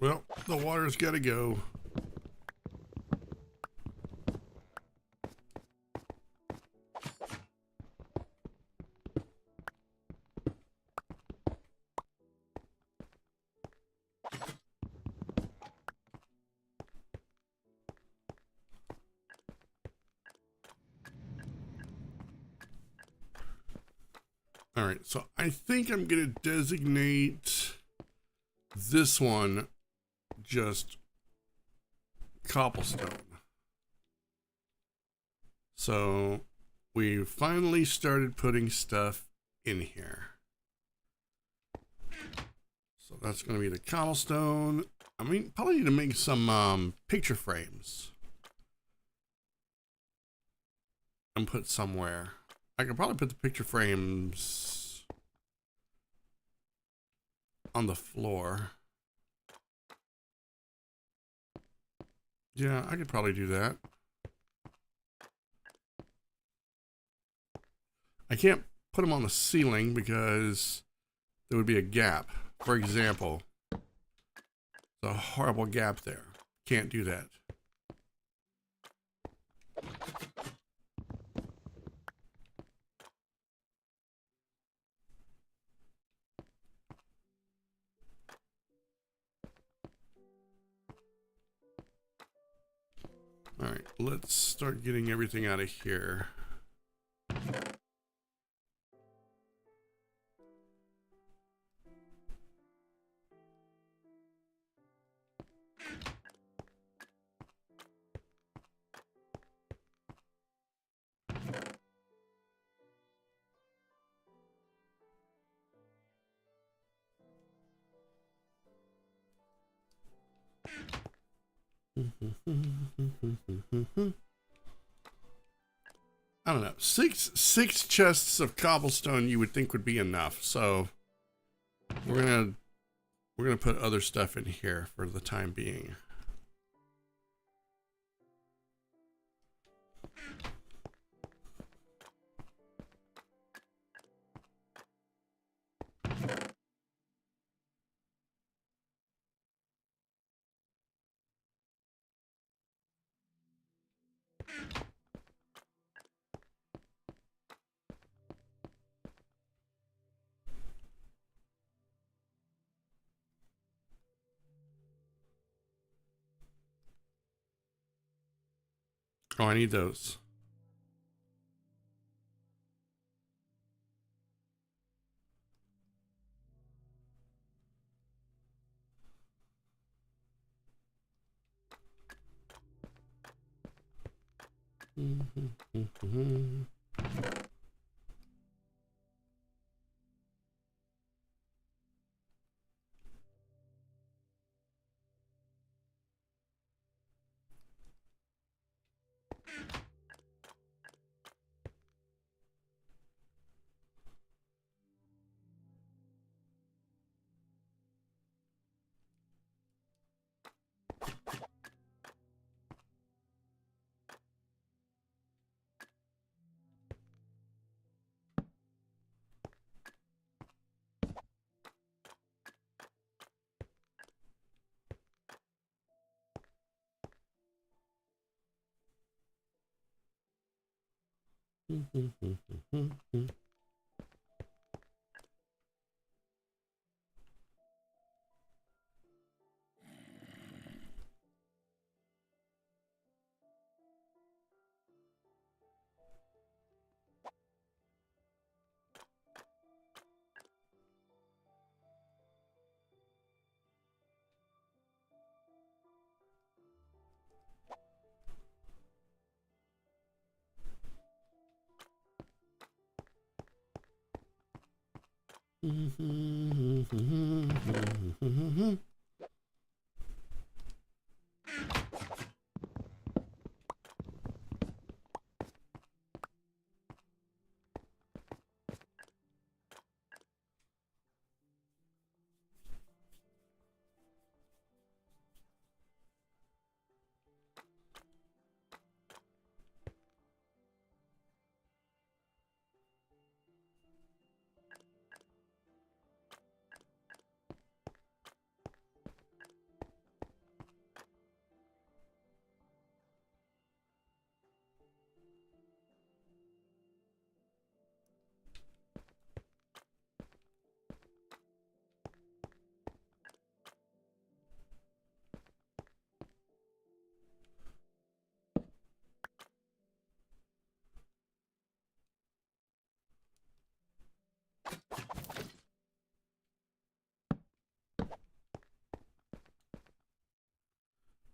Well, the water's got to go. All right, so I think I'm going to designate this one just cobblestone. So we finally started putting stuff in here. So that's going to be the cobblestone. I mean, probably need to make some picture frames and put somewhere. I could probably put the picture frames on the floor. Yeah, I could probably do that. I can't put them on the ceiling because there would be a gap. For example, a horrible gap there. Can't do that. All right, let's start getting everything out of here. I don't know. Six chests of cobblestone you would think would be enough. So we're gonna put other stuff in here for the time being. Oh, I need those.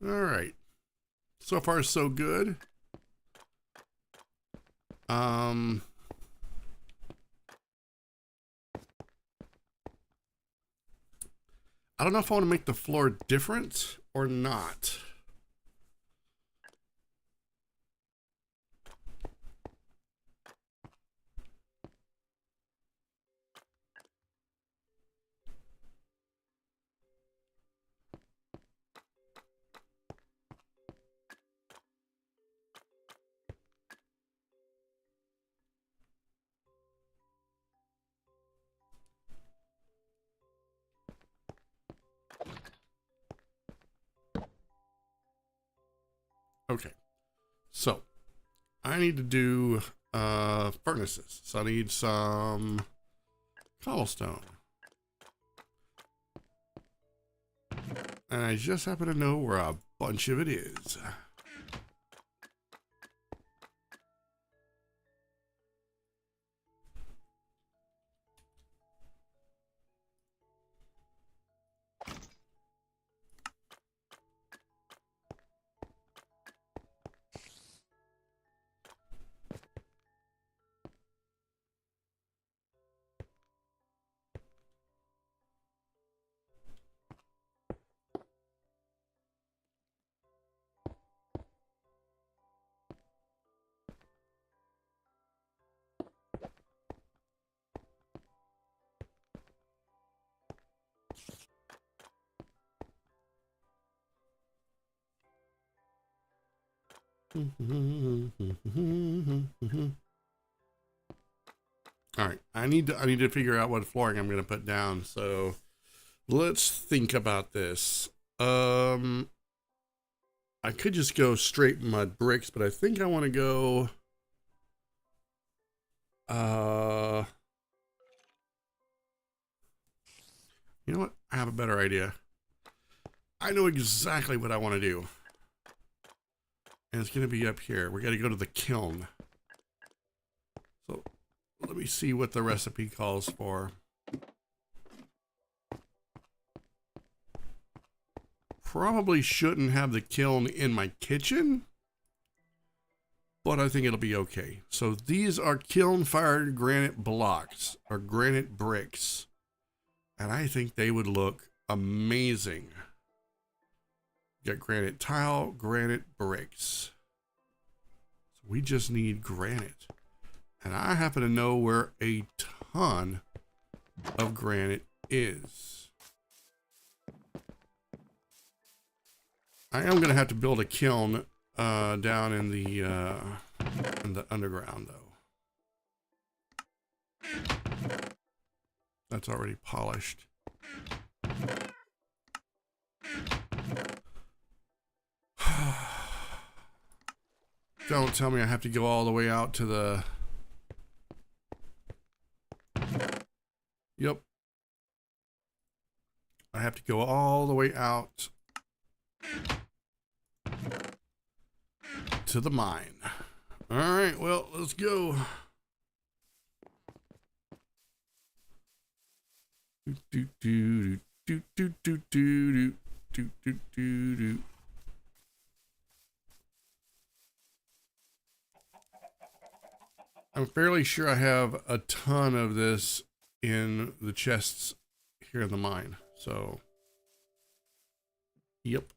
All right. So far, so good. I don't know if I want to make the floor different or not. Okay, so I need to do furnaces. So I need some cobblestone. And I just happen to know where a bunch of it is. All right, I need to figure out what flooring I'm going to put down. So let's think about this. I could just go straight mud bricks, but I think I want to go. You know what? I have a better idea. I know exactly what I want to do. And it's going to be up here. We got to go to the kiln. So let me see what the recipe calls for. Probably shouldn't have the kiln in my kitchen, but I think it'll be okay. So these are kiln-fired granite blocks, or granite bricks. And I think they would look amazing. Got granite tile, granite bricks. So we just need granite. And I happen to know where a ton of granite is. I am going to have to build a kiln down in the underground, though. That's already polished. Don't tell me I have to go all the way out to the... Yep. I have to go all the way out to the mine. All right, well, let's go. I'm fairly sure I have a ton of this in the chests here in the mine. So, yep.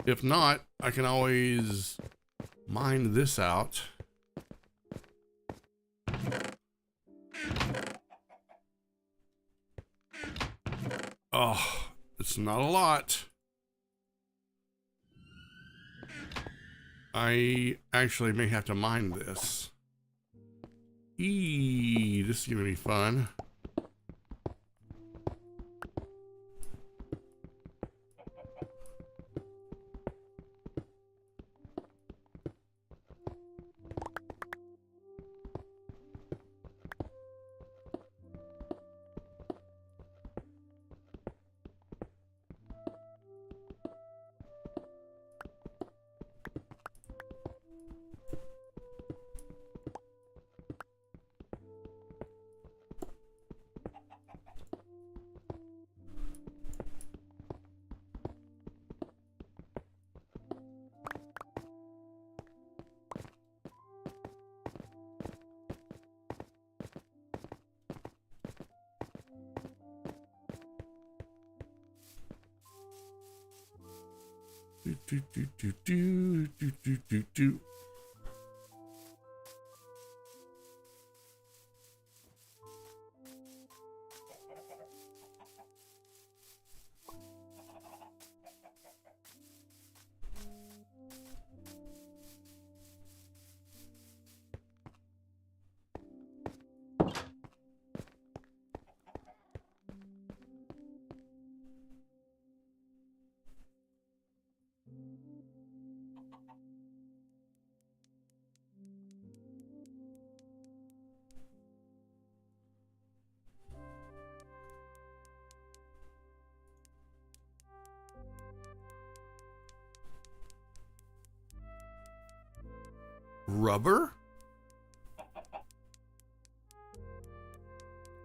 If not, I can always mine this out. Oh, it's not a lot. I actually may have to mine this. This is gonna be fun. Do, do, do, do, do, do, do, do, do. Rubber?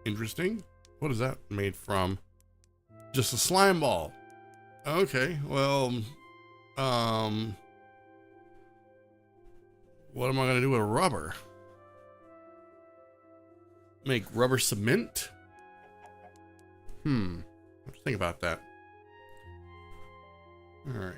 Interesting. What is that made from? Just a slime ball. Okay, well, what am I gonna do with rubber? Make rubber cement? Let's think about that. All right.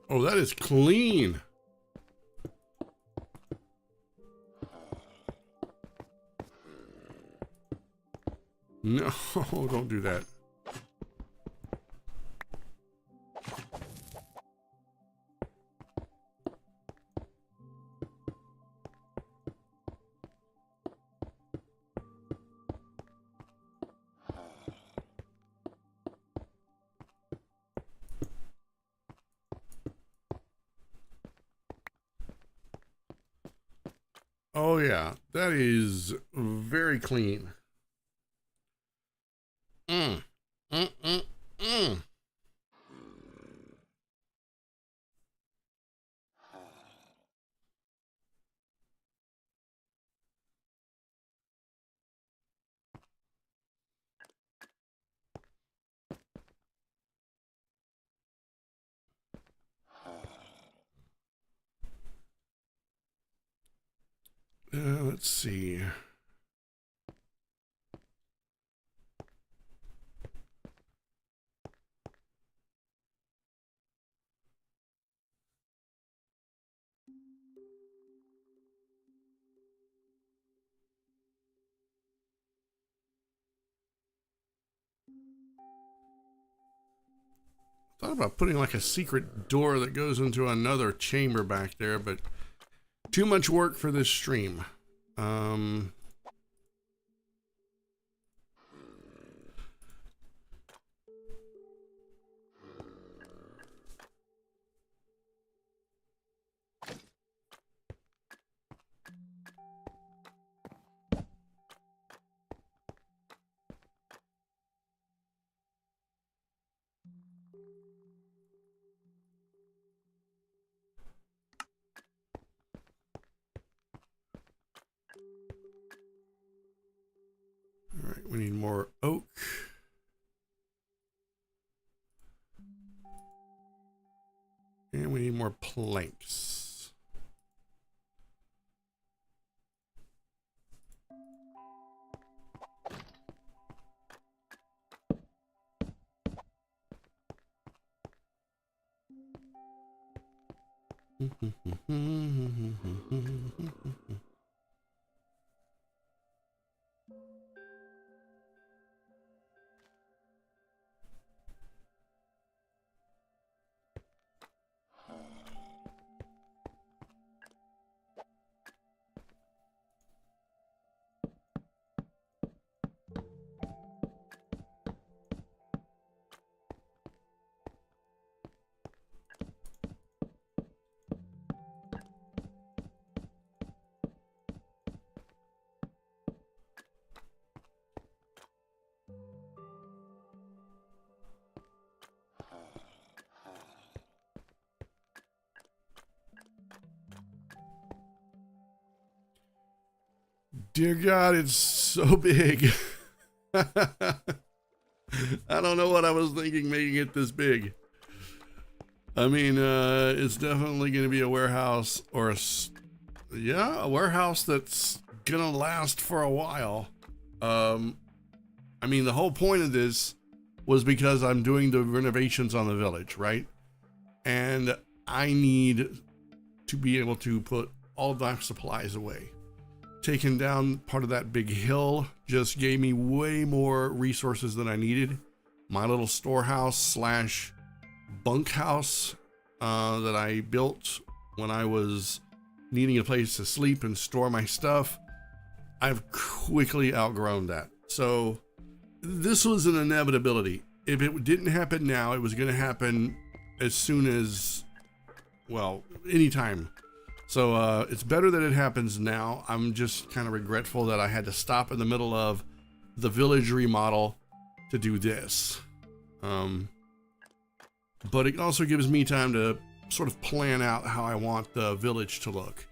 Oh, that is clean. No, don't do that. Oh yeah, that is very clean. Mm, mm, mm, mm. Let's see. Thought about putting like a secret door that goes into another chamber back there, but too much work for this stream. We need more oak. And we need more planks. Dear God, it's so big. I don't know what I was thinking making it this big. I mean, it's definitely going to be a warehouse or a warehouse that's going to last for a while. I mean, the whole point of this was because I'm doing the renovations on the village, right? And I need to be able to put all of my supplies away. Taking down part of that big hill just gave me way more resources than I needed. My little storehouse slash bunkhouse that I built when I was needing a place to sleep and store my stuff, I've quickly outgrown that. So this was an inevitability. If it didn't happen now, it was going to happen as soon as, well, anytime. So it's better that it happens now. I'm just kind of regretful that I had to stop in the middle of the village remodel to do this. But it also gives me time to sort of plan out how I want the village to look.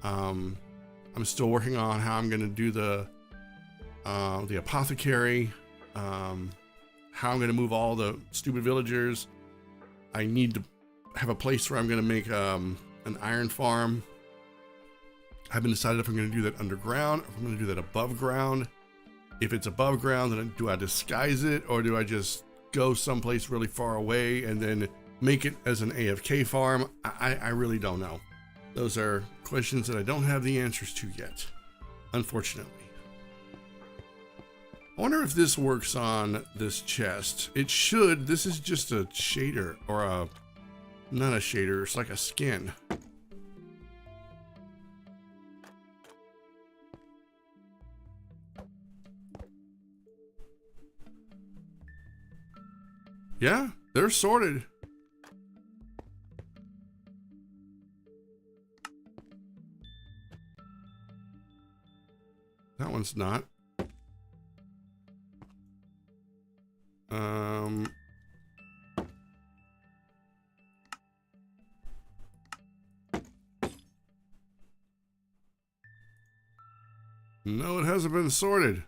I'm still working on how I'm going to do the apothecary, how I'm going to move all the stupid villagers. I need to have a place where I'm going to make an iron farm. I haven't decided if I'm going to do that underground, or if I'm going to do that above ground. If it's above ground, then do I disguise it, or do I just go someplace really far away and then make it as an AFK farm? I really don't know. Those are questions that I don't have the answers to yet, unfortunately. I wonder if this works on this chest. It should. This is just a shader, or not a shader, it's like a skin. Yeah, they're sorted. That one's not. No, it hasn't been sorted.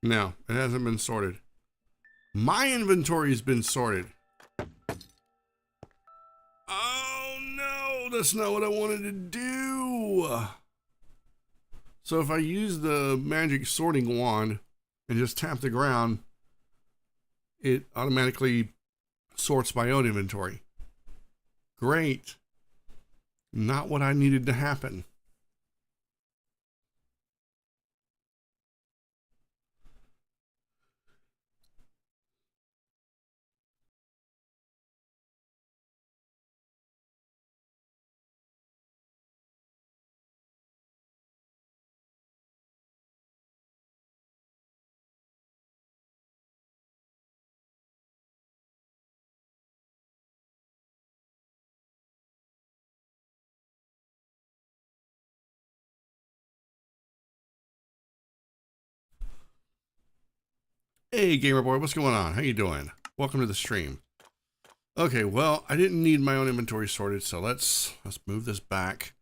No, it hasn't been sorted. My inventory has been sorted. Oh no, that's not what I wanted to do. So if I use the magic sorting wand and just tap the ground, it automatically sorts my own inventory. Great. Not what I needed to happen. Hey, gamer boy, what's going on? How you doing? Welcome to the stream. Okay, well, I didn't need my own inventory sorted, so let's move this back.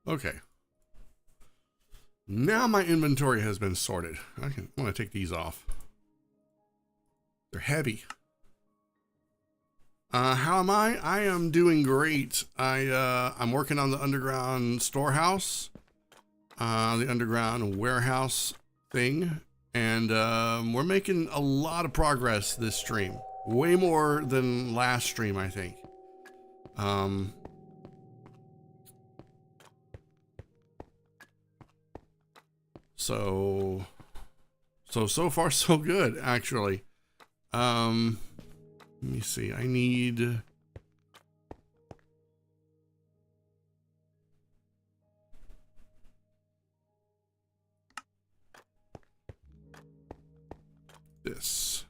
Okay. Now my inventory has been sorted. I want to take these off. They're heavy. How am I? I am doing great. I'm working on the underground storehouse, the underground warehouse thing, and we're making a lot of progress this stream. Way more than last stream, I think. So far so good, actually. Let me see. I need this.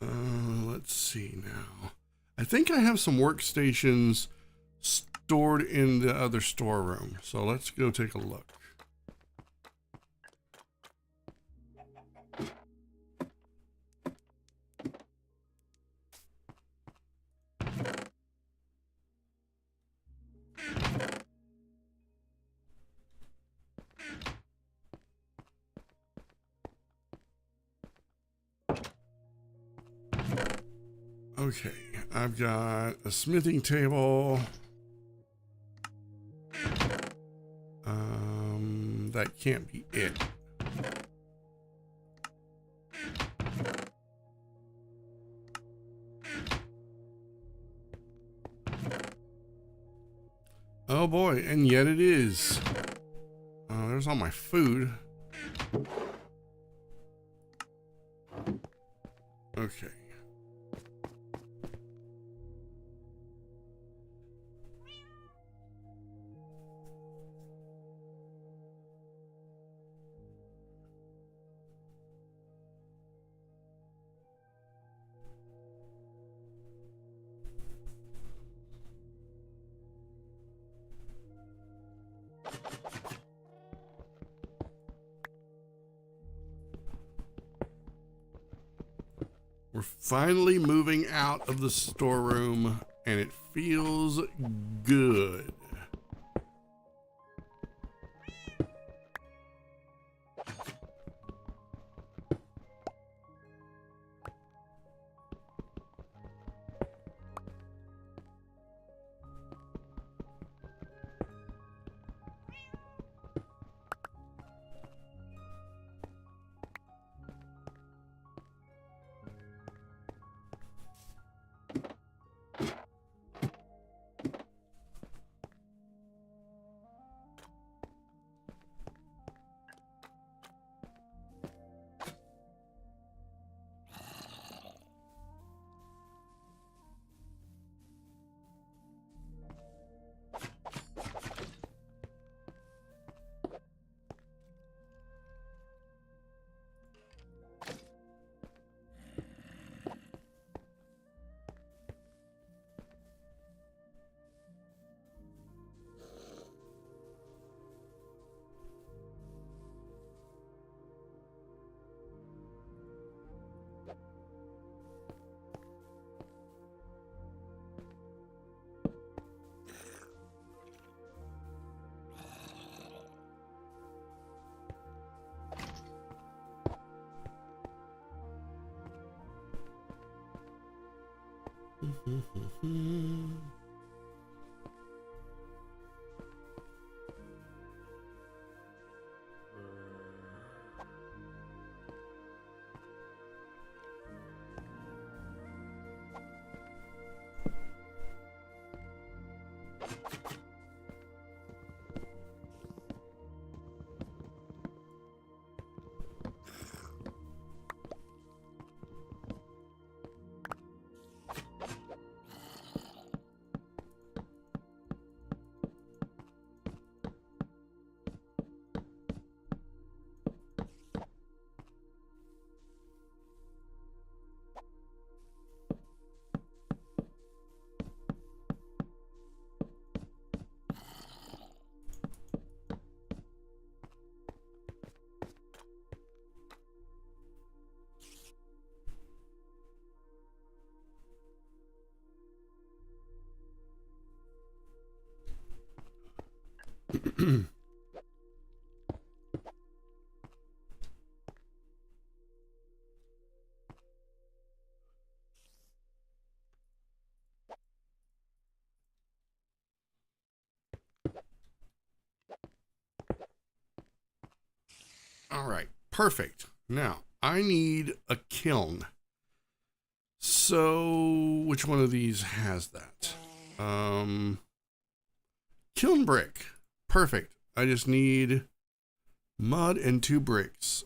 Let's see now. I think I have some workstations stored in the other storeroom. So let's go take a look. Okay, I've got a smithing table. That can't be it. Oh boy, and yet it is. There's all my food. Okay. We're finally moving out of the storeroom, and it feels good. All right, perfect. Now, I need a kiln. So, which one of these has that? Kiln brick. Perfect. I just need mud and 2 bricks.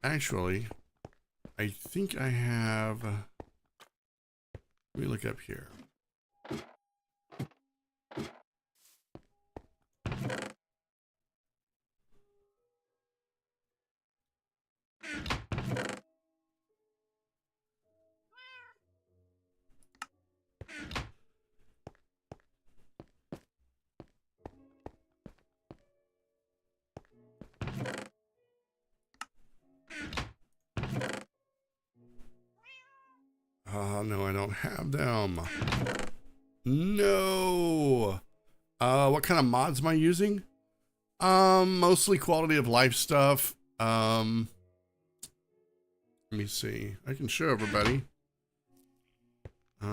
Actually, I think I have, let me look up here. No, I don't have them. No. What kind of mods am I using? Mostly quality of life stuff. Let me see. I can show everybody. So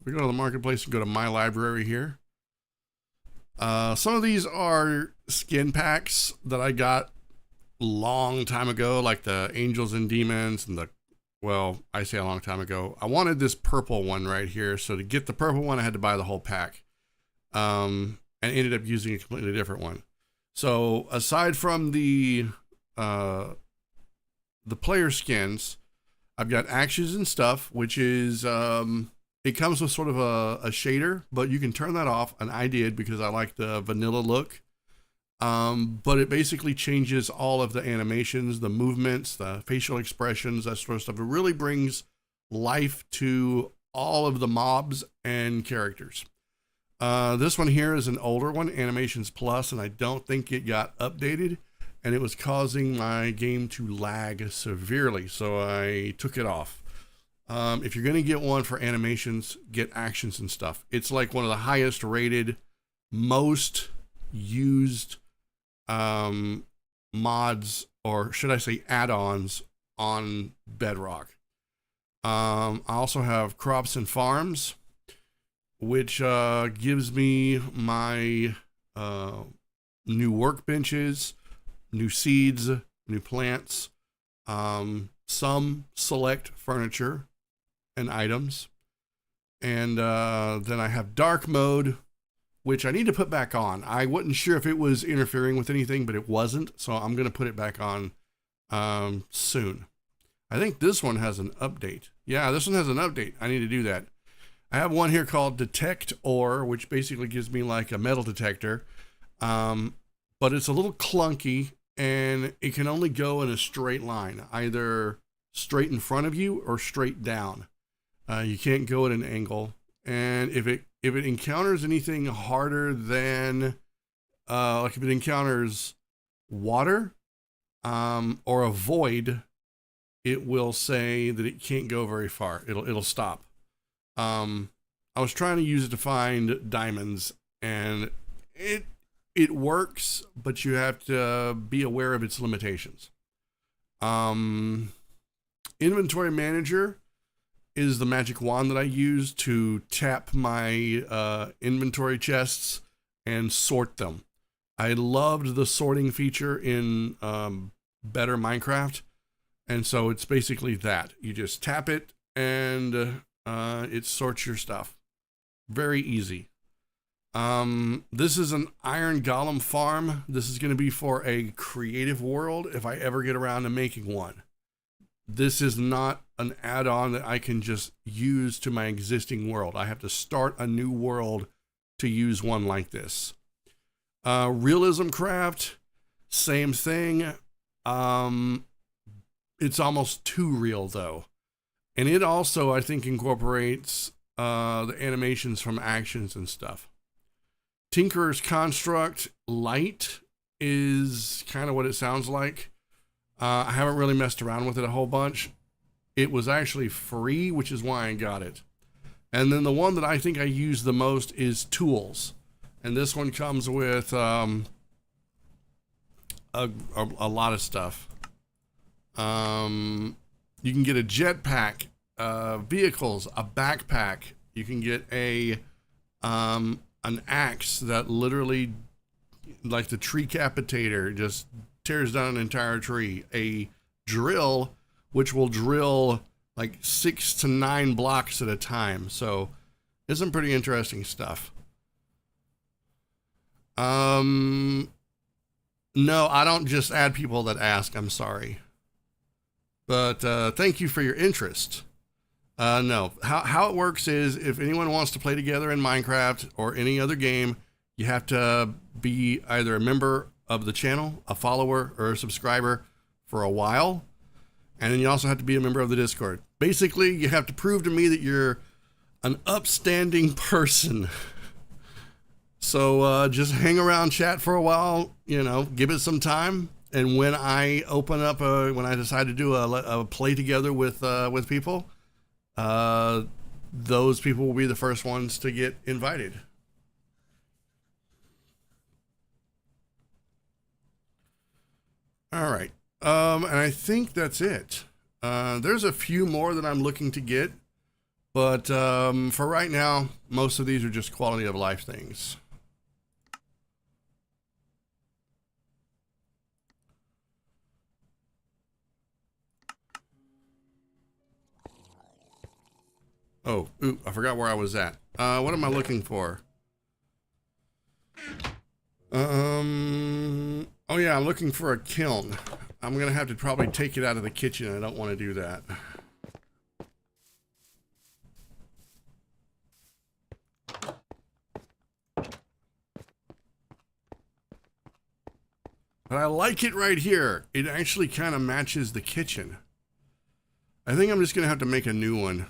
we go to the marketplace and go to my library here. Some of these are skin packs that I got long time ago, like the Angels and Demons and the, well, I say a long time ago. I wanted this purple one right here, so to get the purple one, I had to buy the whole pack. And ended up using a completely different one. So aside from the player skins, I've got actions and stuff, which is it comes with sort of a shader, but you can turn that off, and I did because I like the vanilla look. But it basically changes all of the animations, the movements, the facial expressions, that sort of stuff. It really brings life to all of the mobs and characters. This one here is an older one, Animations Plus, and I don't think it got updated, and it was causing my game to lag severely, so I took it off. If you're going to get one for animations, get actions and stuff. It's like one of the highest rated, most used mods, or should I say add-ons, on Bedrock. I also have Crops and Farms, which gives me my new workbenches, new seeds, new plants, some select furniture and items. And then I have dark mode, which I need to put back on. I wasn't sure if it was interfering with anything, but it wasn't. So I'm going to put it back on soon. I think this one has an update. Yeah, this one has an update. I need to do that. I have one here called Detect Ore, which basically gives me like a metal detector. But it's a little clunky, and it can only go in a straight line, either straight in front of you or straight down. You can't go at an angle. And if it encounters anything harder than, like if it encounters water or a void, it will say that it can't go very far. It'll stop. I was trying to use it to find diamonds, and it works, but you have to be aware of its limitations. Inventory Manager is the magic wand that I use to tap my inventory chests and sort them. I loved the sorting feature in Better Minecraft, and so it's basically that. You just tap it, and it sorts your stuff. Very easy. This is an iron golem farm. This is going to be for a creative world if I ever get around to making one. This is not an add-on that I can just use to my existing world. I have to start a new world to use one like this. Realism Craft, same thing. It's almost too real though. And it also, I think, incorporates the animations from actions and stuff. Tinkerer's Construct Light is kind of what it sounds like. I haven't really messed around with it a whole bunch. It was actually free, which is why I got it. And then the one that I think I use the most is tools. And this one comes with a lot of stuff. You can get a jetpack, vehicles, a backpack. You can get an axe that literally, like the tree capitator, just tears down an entire tree. A drill, which will drill like 6 to 9 blocks at a time. So it's some pretty interesting stuff. No, I don't just add people that ask. I'm sorry. But thank you for your interest. No, how it works is if anyone wants to play together in Minecraft or any other game, you have to be either a member of the channel, a follower, or a subscriber for a while. And then you also have to be a member of the Discord. Basically, you have to prove to me that you're an upstanding person. So just hang around, chat for a while, you know, give it some time. And when I open up, when I decide to do a play together with people, those people will be the first ones to get invited. All right. And I think that's it. There's a few more that I'm looking to get, but for right now, most of these are just quality of life things. Oh, ooh, I forgot where I was at. What am I looking for? Oh yeah, I'm looking for a kiln. I'm gonna have to probably take it out of the kitchen. I don't want to do that. But I like it right here. It actually kind of matches the kitchen. I think I'm just gonna have to make a new one.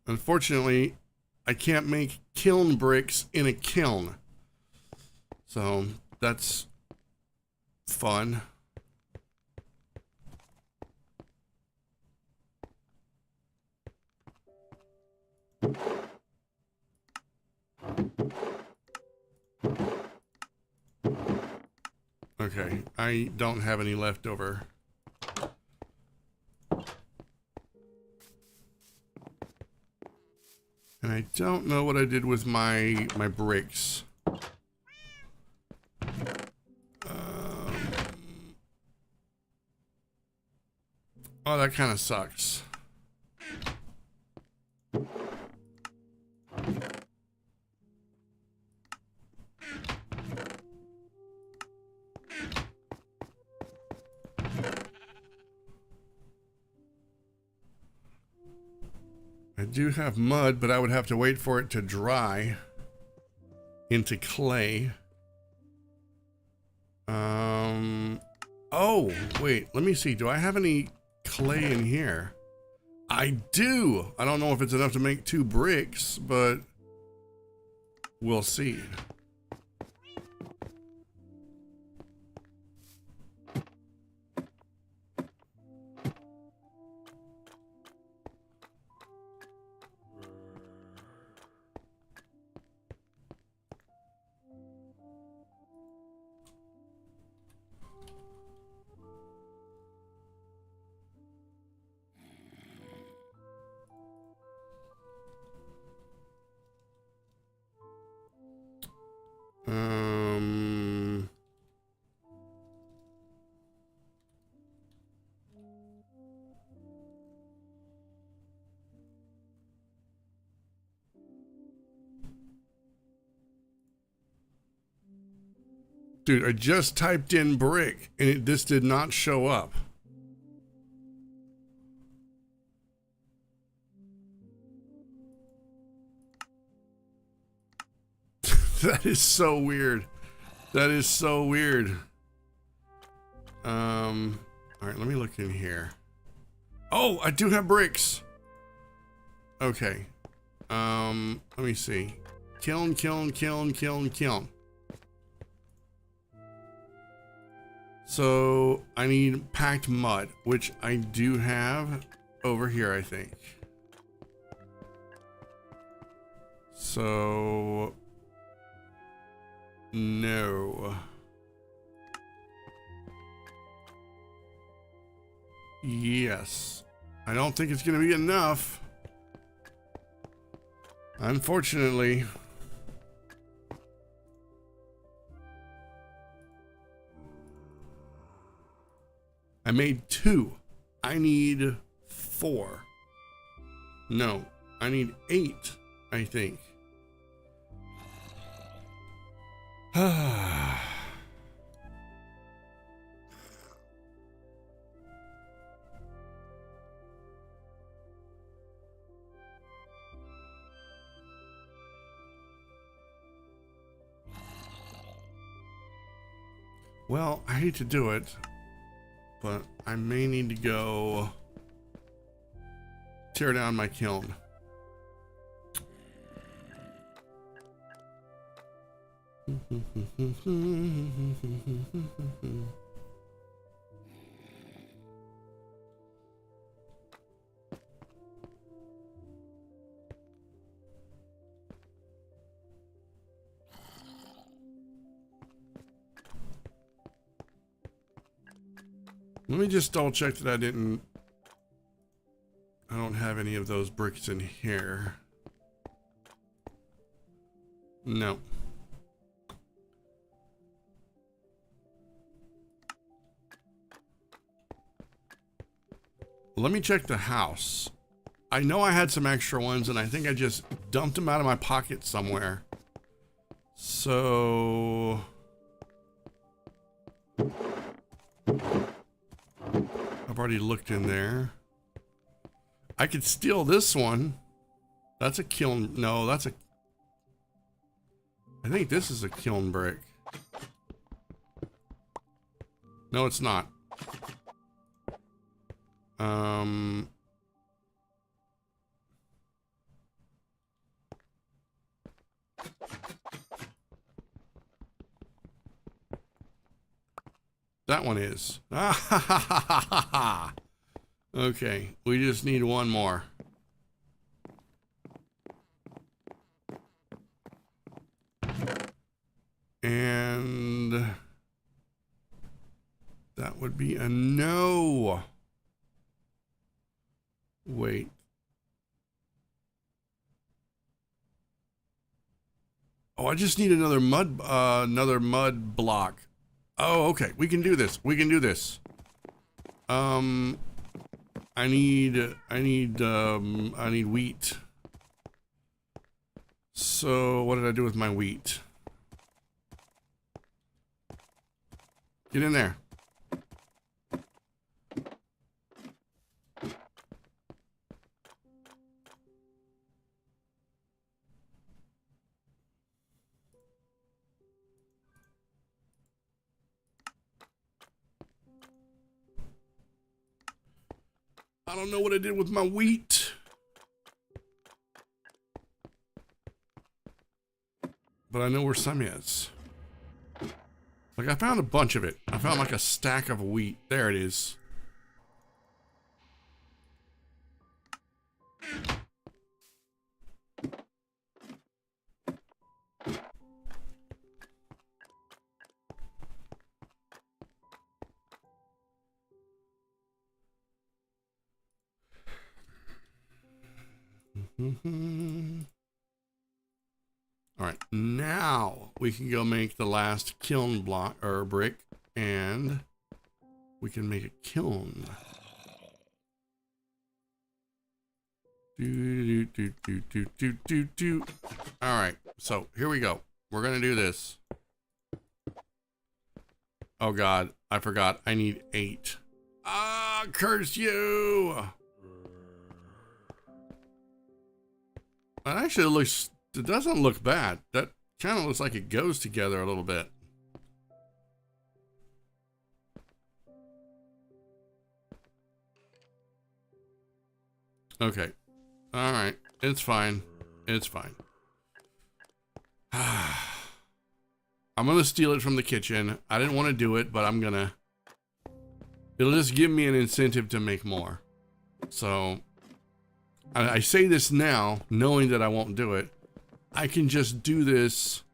Unfortunately, I can't make kiln bricks in a kiln. So that's fun. Okay, I don't have any leftover. And I don't know what I did with my bricks. Oh, that kind of sucks. I do have mud, but I would have to wait for it to dry into clay. Oh, wait, let me see. Do I have any clay in here? I do. I don't know if it's enough to make 2 bricks, but we'll see. Dude, I just typed in brick and this did not show up. That is so weird. That is so weird. All right, let me look in here. Oh, I do have bricks. Okay. Let me see. Kiln, kiln, kiln, kiln, kiln. So I need packed mud, which I do have over here, I think. So no. Yes. I don't think it's going to be enough. Unfortunately. I made 2. I need 4. No, I need 8, I think. Well, I hate to do it, but I may need to go tear down my kiln. Let me just double check that I don't have any of those bricks in here. No. Let me check the house. I know I had some extra ones and I think I just dumped them out of my pocket somewhere. So I've already looked in there. I could steal this one. That's a kiln. No, that's a... I think this is a kiln brick. No, it's not. That one is. Okay, we just need one more. And that would be a no. Wait. Oh, I just need another mud block. Oh, okay. We can do this. We can do this. I need wheat. So what did I do with my wheat? Get in there. I don't know what I did with my wheat. But I know where some is. Like, I found a bunch of it. I found like a stack of wheat. There it is. All right, now we can go make the last kiln block or brick, and we can make a kiln. All right, so here we go. We're gonna do this. Oh God, I forgot. I need 8. Ah, curse you! It actually looks, it doesn't look bad. That kind of looks like it goes together a little bit. Okay. All right. It's fine. It's fine. I'm gonna steal it from the kitchen. I didn't want to do it, but I'm gonna. It'll just give me an incentive to make more. So I say this now, knowing that I won't do it. I can just do this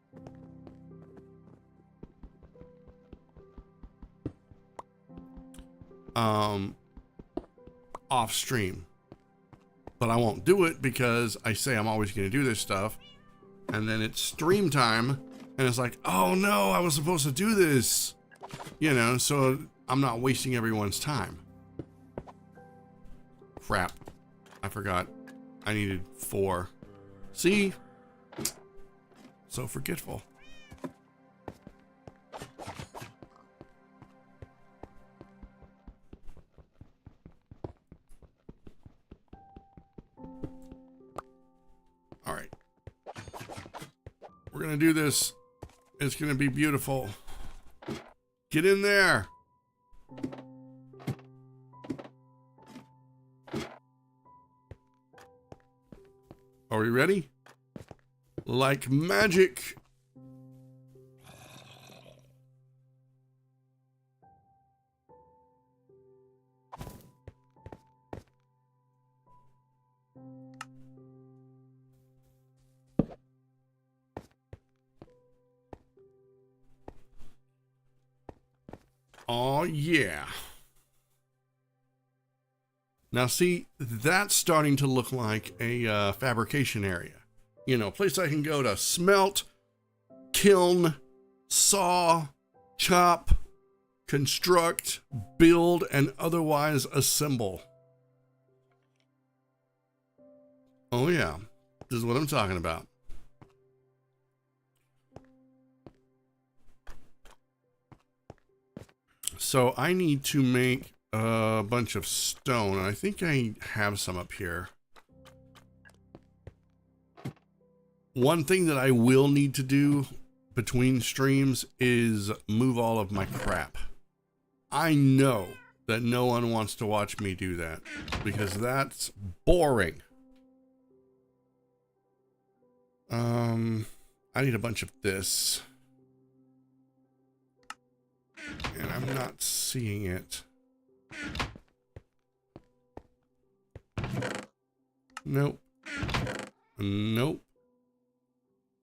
off stream. But I won't do it because I say I'm always going to do this stuff. And then it's stream time. And it's like, oh no, I was supposed to do this. You know, so I'm not wasting everyone's time. Crap. I forgot. I needed 4. See? So forgetful. All right. We're going to do this. It's going to be beautiful. Get in there. Are we ready? Like magic. Oh yeah. Now see, that's starting to look like a fabrication area. You know, a place I can go to smelt, kiln, saw, chop, construct, build, and otherwise assemble. Oh yeah, this is what I'm talking about. So I need to make a bunch of stone. I think I have some up here. One thing that I will need to do between streams is move all of my crap. I know that no one wants to watch me do that because that's boring. I need a bunch of this. And I'm not seeing it. Nope. Nope.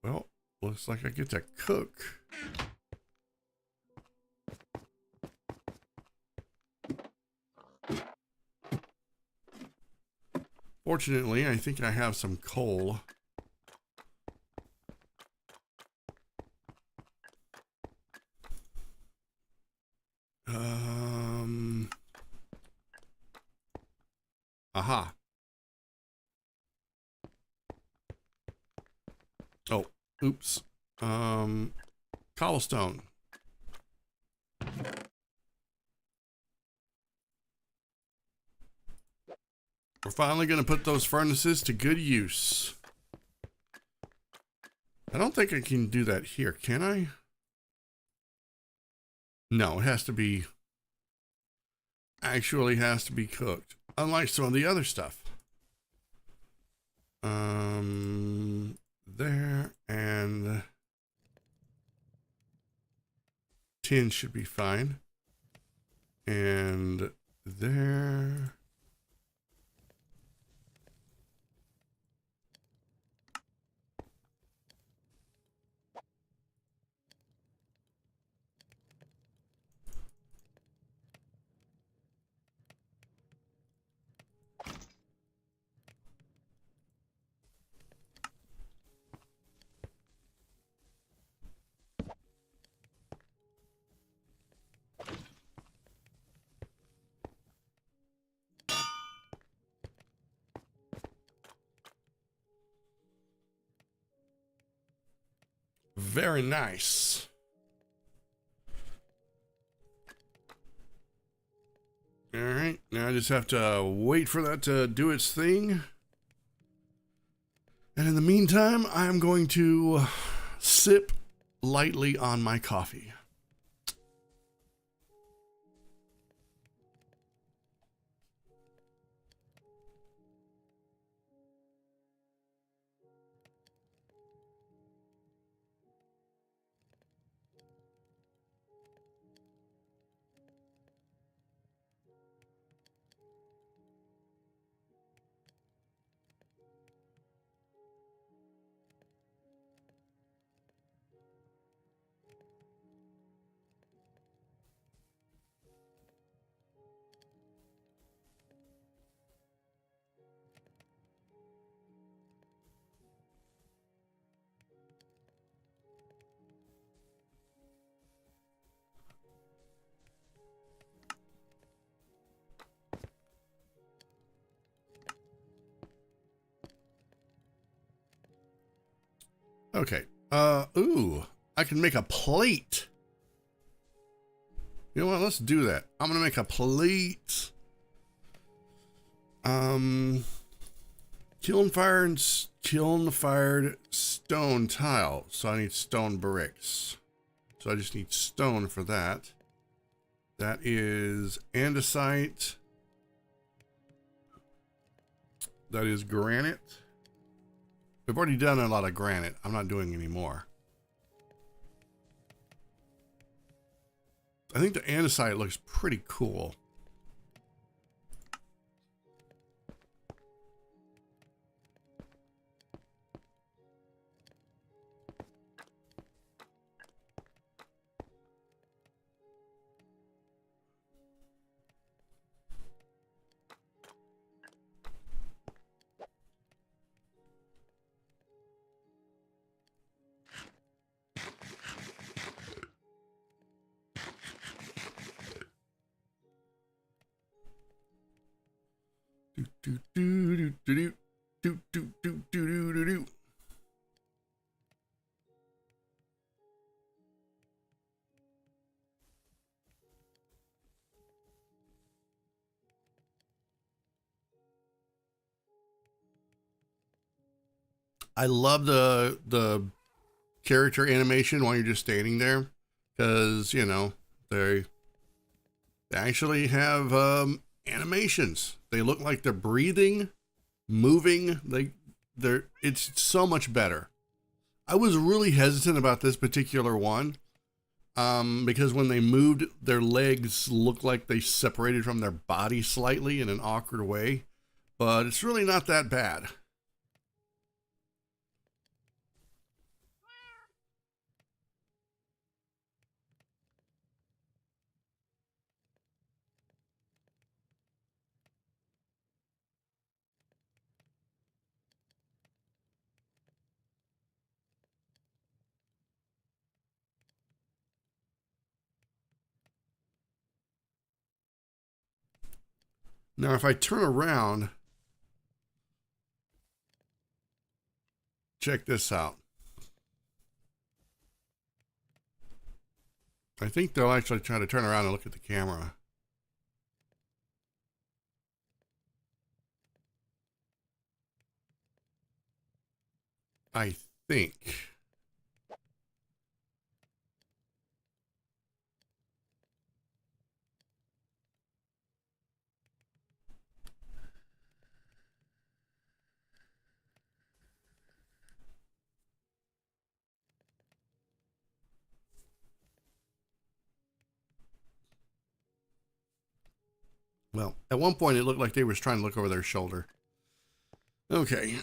Well, looks like I get to cook. Fortunately, I think I have some coal. Aha. Oh, oops. Cobblestone. We're finally going to put those furnaces to good use. I don't think I can do that here, can I? No, it has to be, actually has to be cooked. Unlike some of the other stuff. There, and 10 should be fine. And there. Very nice. All right, now I just have to wait for that to do its thing. And in the meantime, I'm going to sip lightly on my coffee. Okay. Ooh, I can make a plate. You know what? Let's do that. I'm gonna make a plate. Kiln fired stone tile. So I need stone bricks. So I just need stone for that. That is andesite. That is granite. We've already done a lot of granite. I'm not doing any more. I think the andesite looks pretty cool. I love the character animation while you're just standing there, because you know they actually have animations. They look like they're breathing, moving. It's so much better. I was really hesitant about this particular one because when they moved, their legs looked like they separated from their body slightly in an awkward way, but it's really not that bad. Now, if I turn around, check this out. I think they'll actually try to turn around and look at the camera. I think. Well, at one point it looked like they were trying to look over their shoulder. Okay,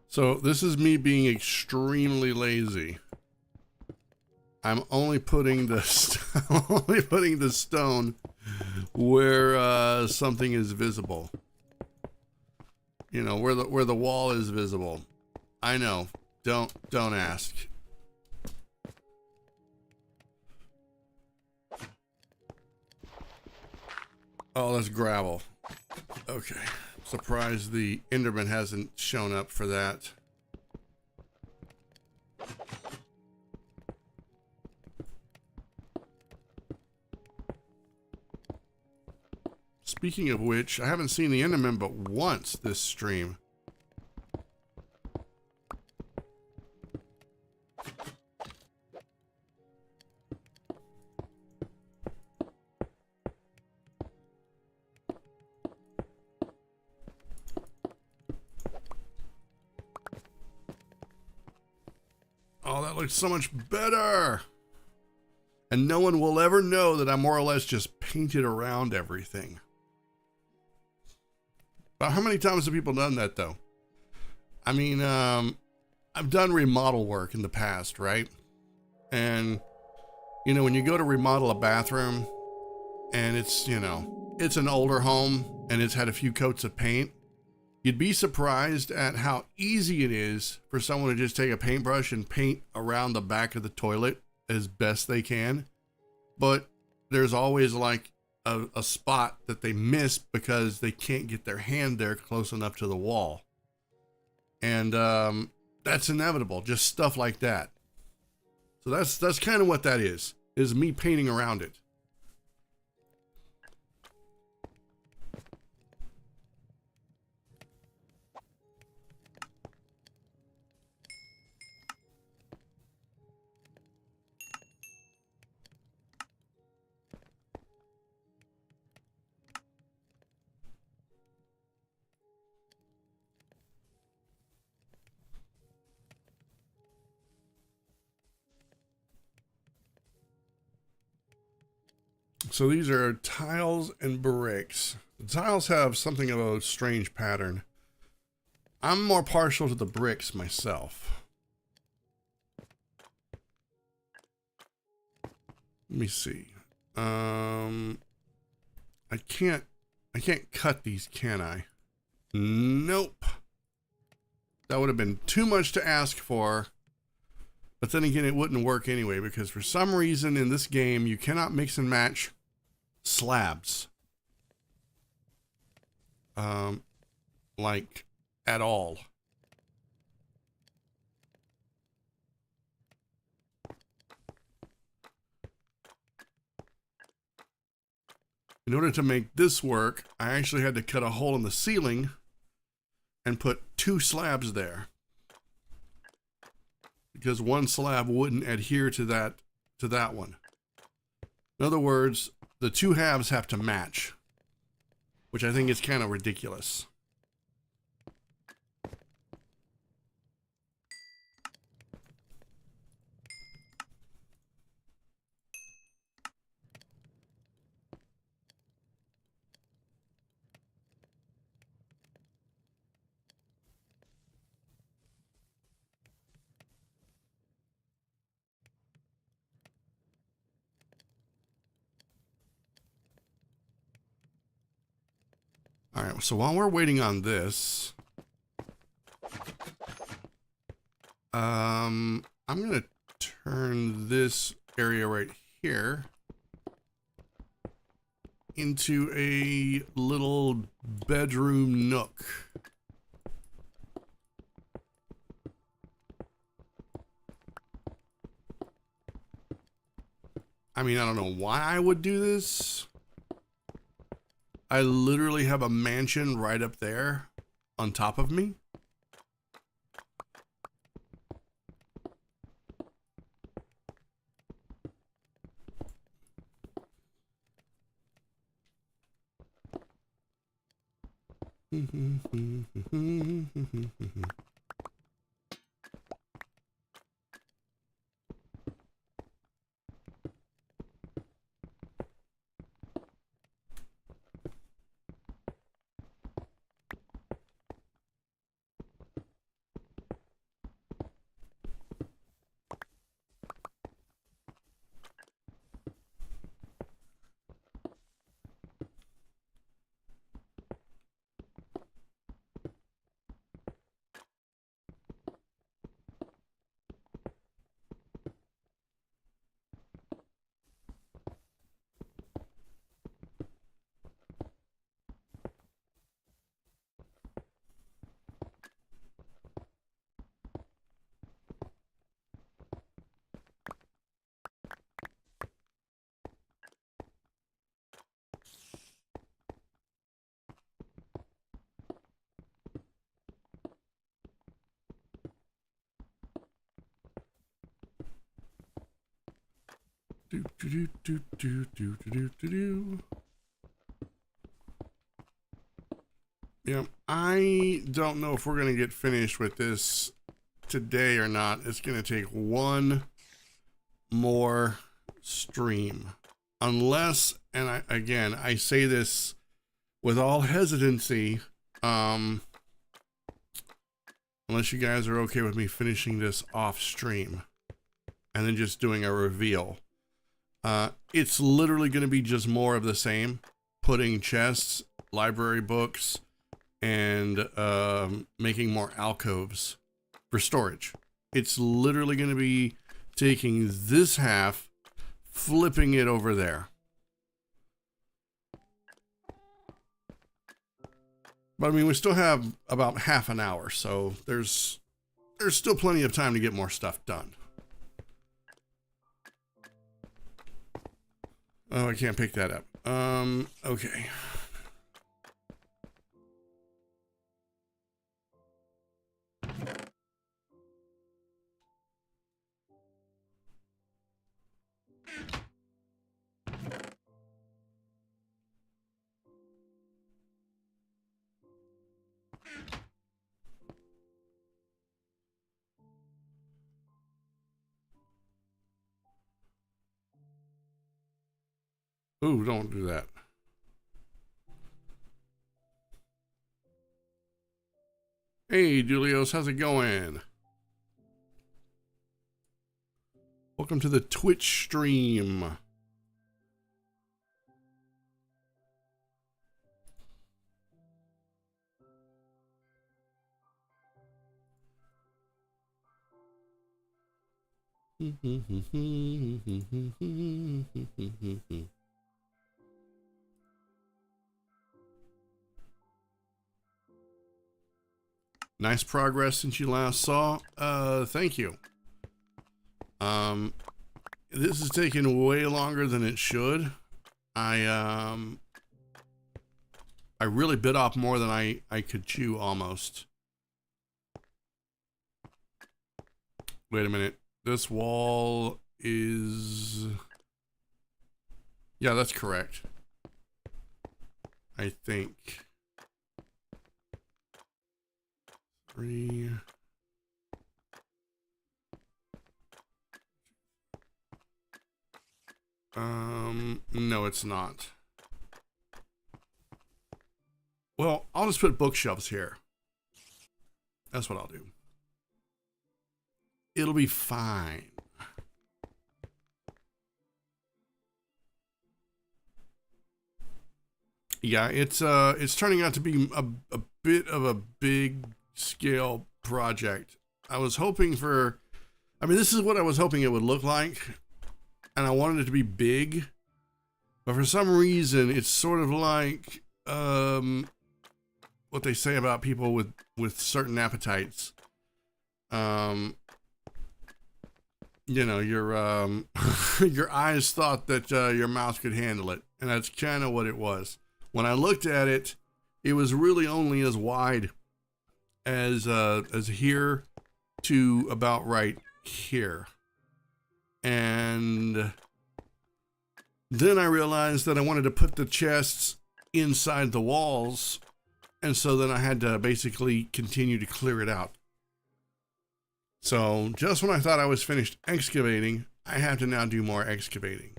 so this is me being extremely lazy. I'm only putting the stone where something is visible. You know, where the wall is visible. I know. Don't ask. Oh, that's gravel. Okay. Surprised the Enderman hasn't shown up for that. Speaking of which, I haven't seen the Enderman but once this stream. Oh, that looks so much better. And no one will ever know that I more or less just painted around everything. But how many times have people done that, though? I mean, I've done remodel work in the past, right? And, you know, when you go to remodel a bathroom and it's, you know, it's an older home and it's had a few coats of paint, you'd be surprised at how easy it is for someone to just take a paintbrush and paint around the back of the toilet as best they can. But there's always like a spot that they miss because they can't get their hand there close enough to the wall. And that's inevitable, just stuff like that. So that's kind of what that is me painting around it. So these are tiles and bricks. The tiles have something of a strange pattern. I'm more partial to the bricks myself. Let me see. I can't cut these, can I? Nope. That would have been too much to ask for. But then again, it wouldn't work anyway, because for some reason in this game, you cannot mix and match slabs. Like, at all. In order to make this work, I actually had to cut a hole in the ceiling and put 2 slabs there, because one slab wouldn't adhere to that one. In other words, the 2 halves have to match, which I think is kind of ridiculous. All right, so while we're waiting on this, I'm gonna turn this area right here into a little bedroom nook. I mean, I don't know why I would do this. I literally have a mansion right up there on top of me. Yeah, I don't know if we're gonna get finished with this today or not, it's going to take one more stream. Unless, and I say this with all hesitancy, unless you guys are okay with me finishing this off stream and then just doing a reveal. It's literally going to be just more of the same, putting chests, library books, and making more alcoves for storage. It's literally going to be taking this half, flipping it over there. But I mean, we still have about half an hour, so there's still plenty of time to get more stuff done. Oh, I can't pick that up. Okay. Ooh, don't do that. Hey, Dulios, how's it going? Welcome to the Twitch stream. Nice progress since you last saw. Thank you. This is taking way longer than it should. I really bit off more than I could chew almost. Wait a minute. This wall is... Yeah, that's correct. I think. 3... No, it's not. Well, I'll just put bookshelves here. That's what I'll do. It'll be fine. Yeah, it's turning out to be a bit of a big scale project. I was hoping for, I mean, this is what I was hoping it would look like, and I wanted it to be big, but for some reason it's sort of like what they say about people with certain appetites. You know, your your eyes thought that your mouth could handle it, and that's kind of what it was. When I looked at it, it was really only as wide as here to about right here. And then I realized that I wanted to put the chests inside the walls, and so then I had to basically continue to clear it out. So just when I thought I was finished excavating, I have to now do more excavating.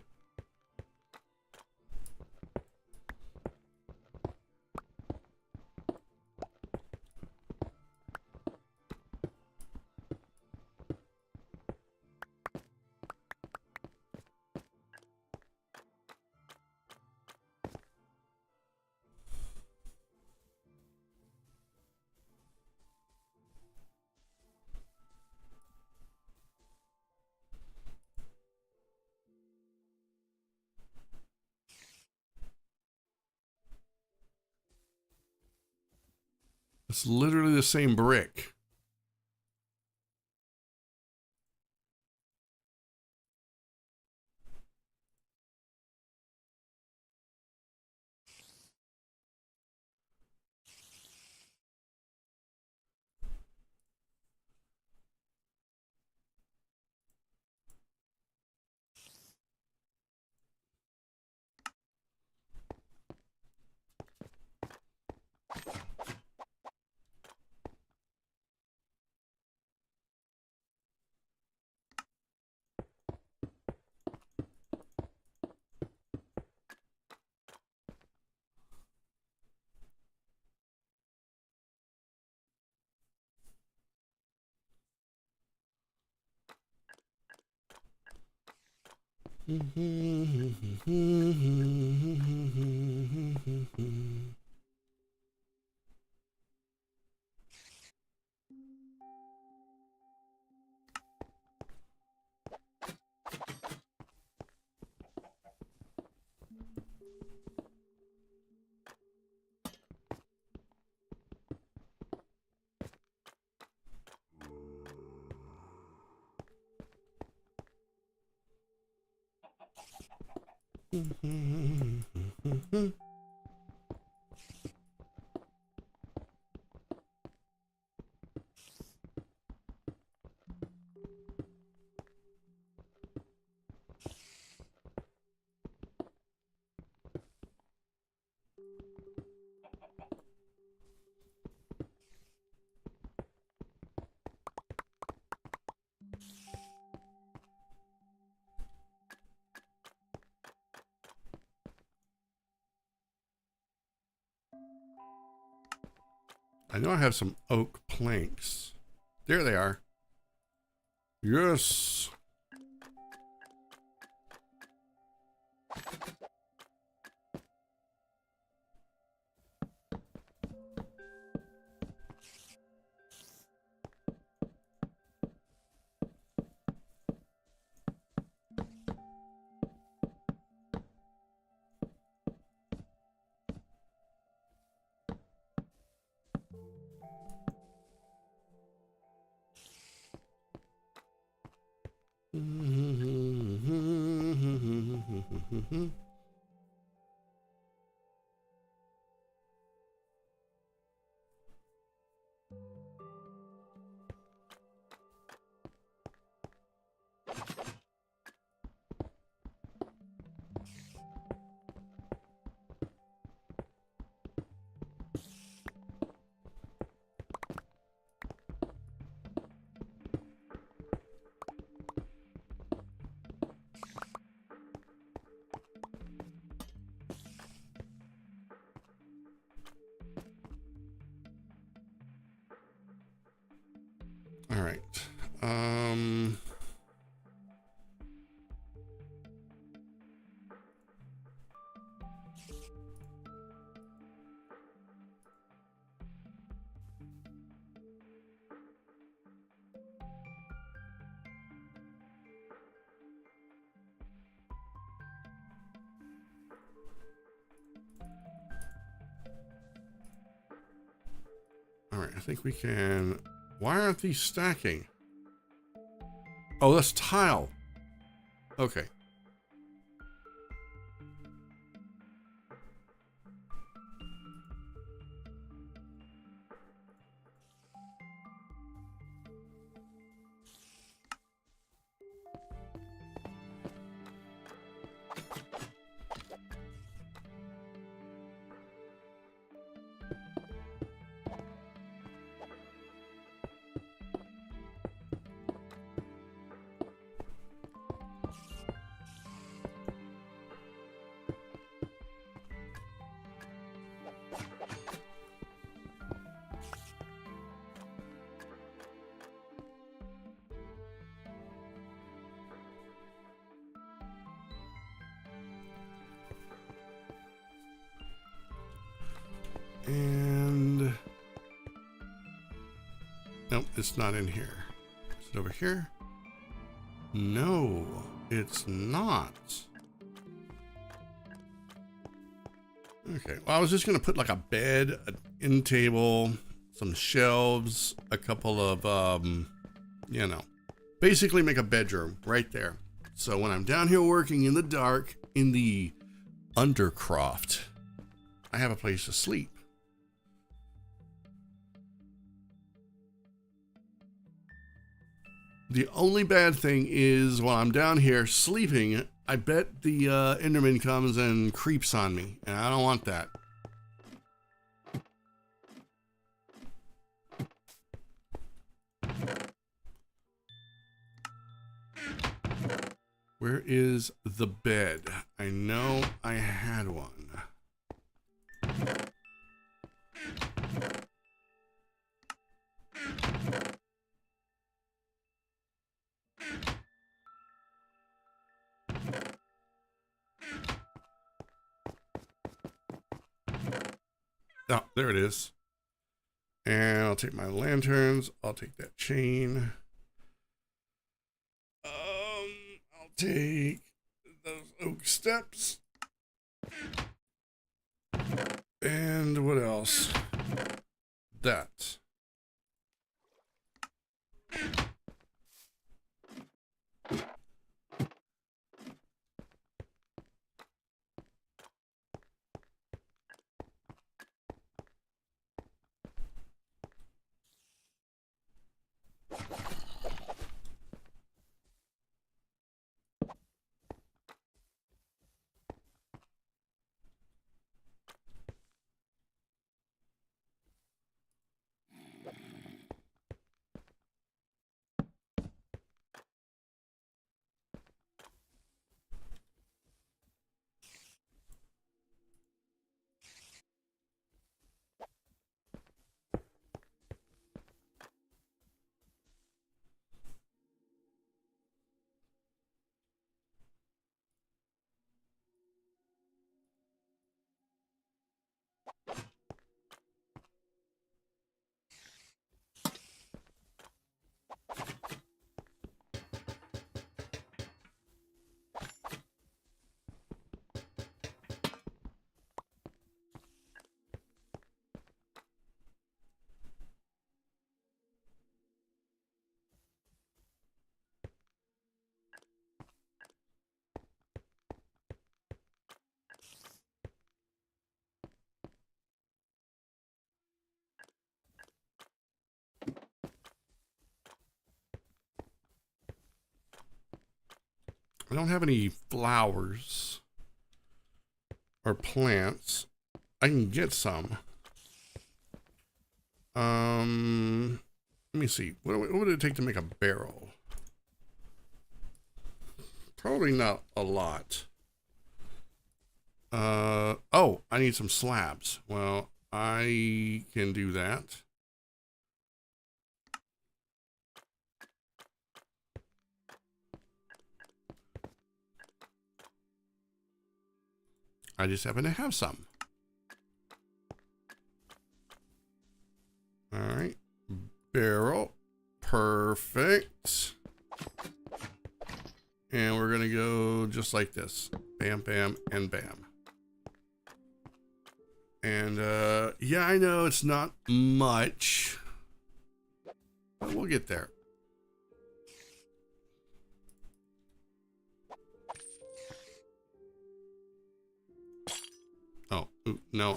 It's literally the same brick. I know I have some oak planks. There they are. Yes. All right. All right, I think we can. Why aren't these stacking? Oh, that's tile. Okay. And nope, it's not in here. Is it over here? No, it's not. Okay, well, I was just gonna put like a bed, an end table, some shelves, a couple of, you know, basically make a bedroom right there. So when I'm down here working in the dark, in the undercroft, I have a place to sleep. The only bad thing is while I'm down here sleeping, I bet the Enderman comes and creeps on me, and I don't want that. Where is the bed? I know I had one. Oh, there it is. And I'll take my lanterns. I'll take that chain. I'll take those oak steps. And what else? That. I don't have any flowers or plants. I can get some. Let me see. What would it take to make a barrel? Probably not a lot. Oh, I need some slabs. Well, I can do that. I just happen to have some. All right. Barrel. Perfect. And we're going to go just like this. Bam, bam, and bam. And, yeah, I know it's not much, but we'll get there. Oh, no.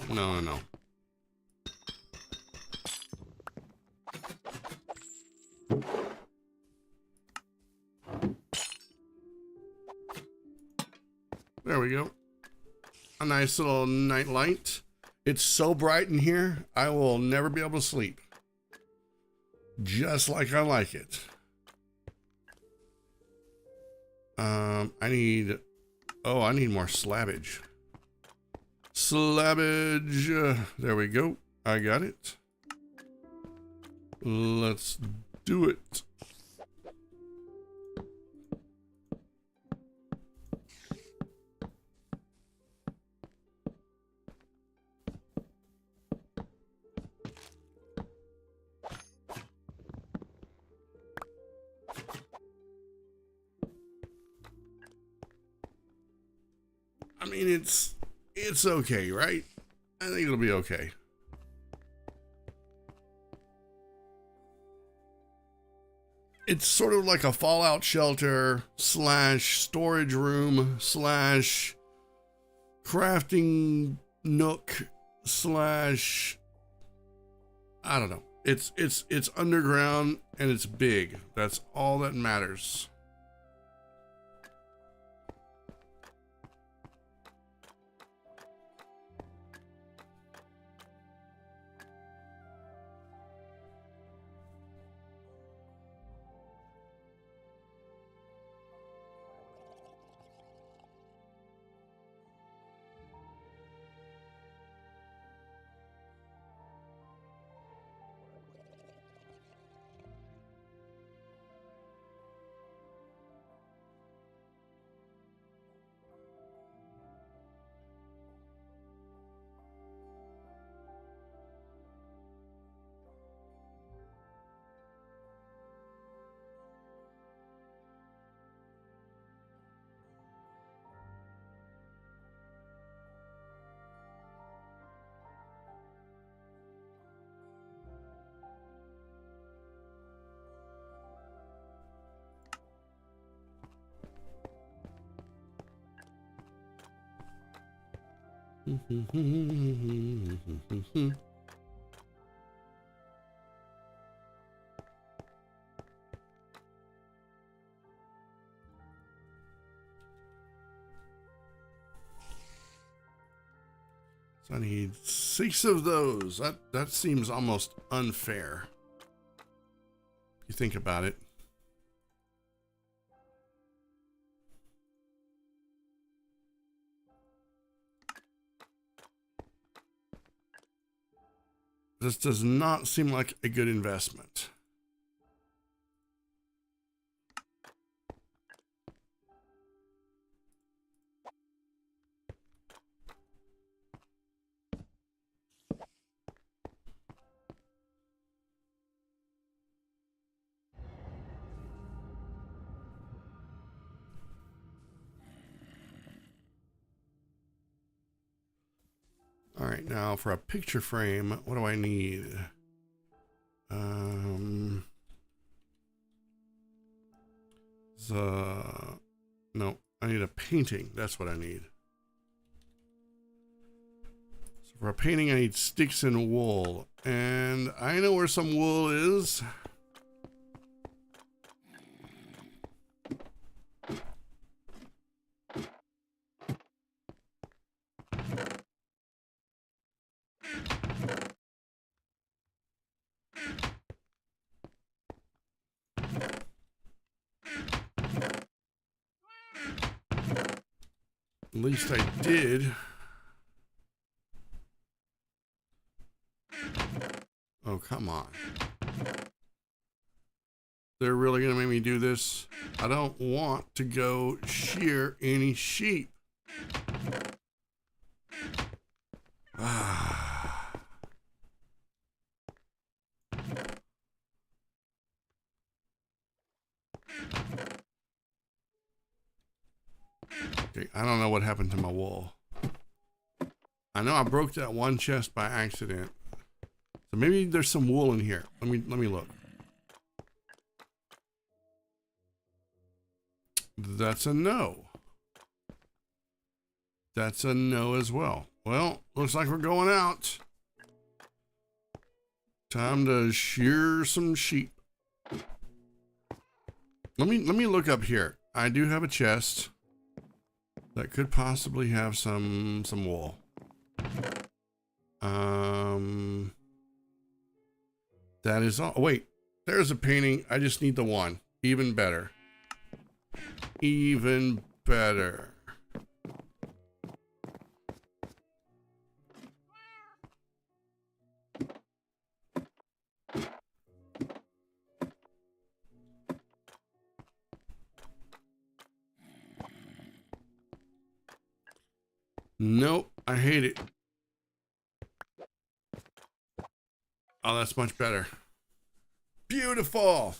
There we go. A nice little night light. It's so bright in here, I will never be able to sleep. Just like I like it. I need more slabbage. Slabbage. There we go. I got it. Let's do it. I mean, it's okay, right? I think it'll be okay. It's sort of like a fallout shelter slash storage room slash crafting nook slash, I don't know. It's underground and it's big. That's all that matters. So I need 6 of those. That seems almost unfair. If you think about it. This does not seem like a good investment. All right, now for a picture frame, what do I need? No, I need a painting. That's what I need. So for a painting, I need sticks and wool. And I know where some wool is. At least I did. Oh, come on. They're really going to make me do this? I don't want to go shear any sheep. Okay, I don't know what happened to my wool. I know I broke that one chest by accident. So maybe there's some wool in here. Let me look. That's a no. That's a no as well. Well, looks like we're going out. Time to shear some sheep. Let me look up here. I do have a chest that could possibly have some wool. That is all. Wait, there's a painting. I just need the one. Even better. Even better. Nope, I hate it. Oh, that's much better. Beautiful.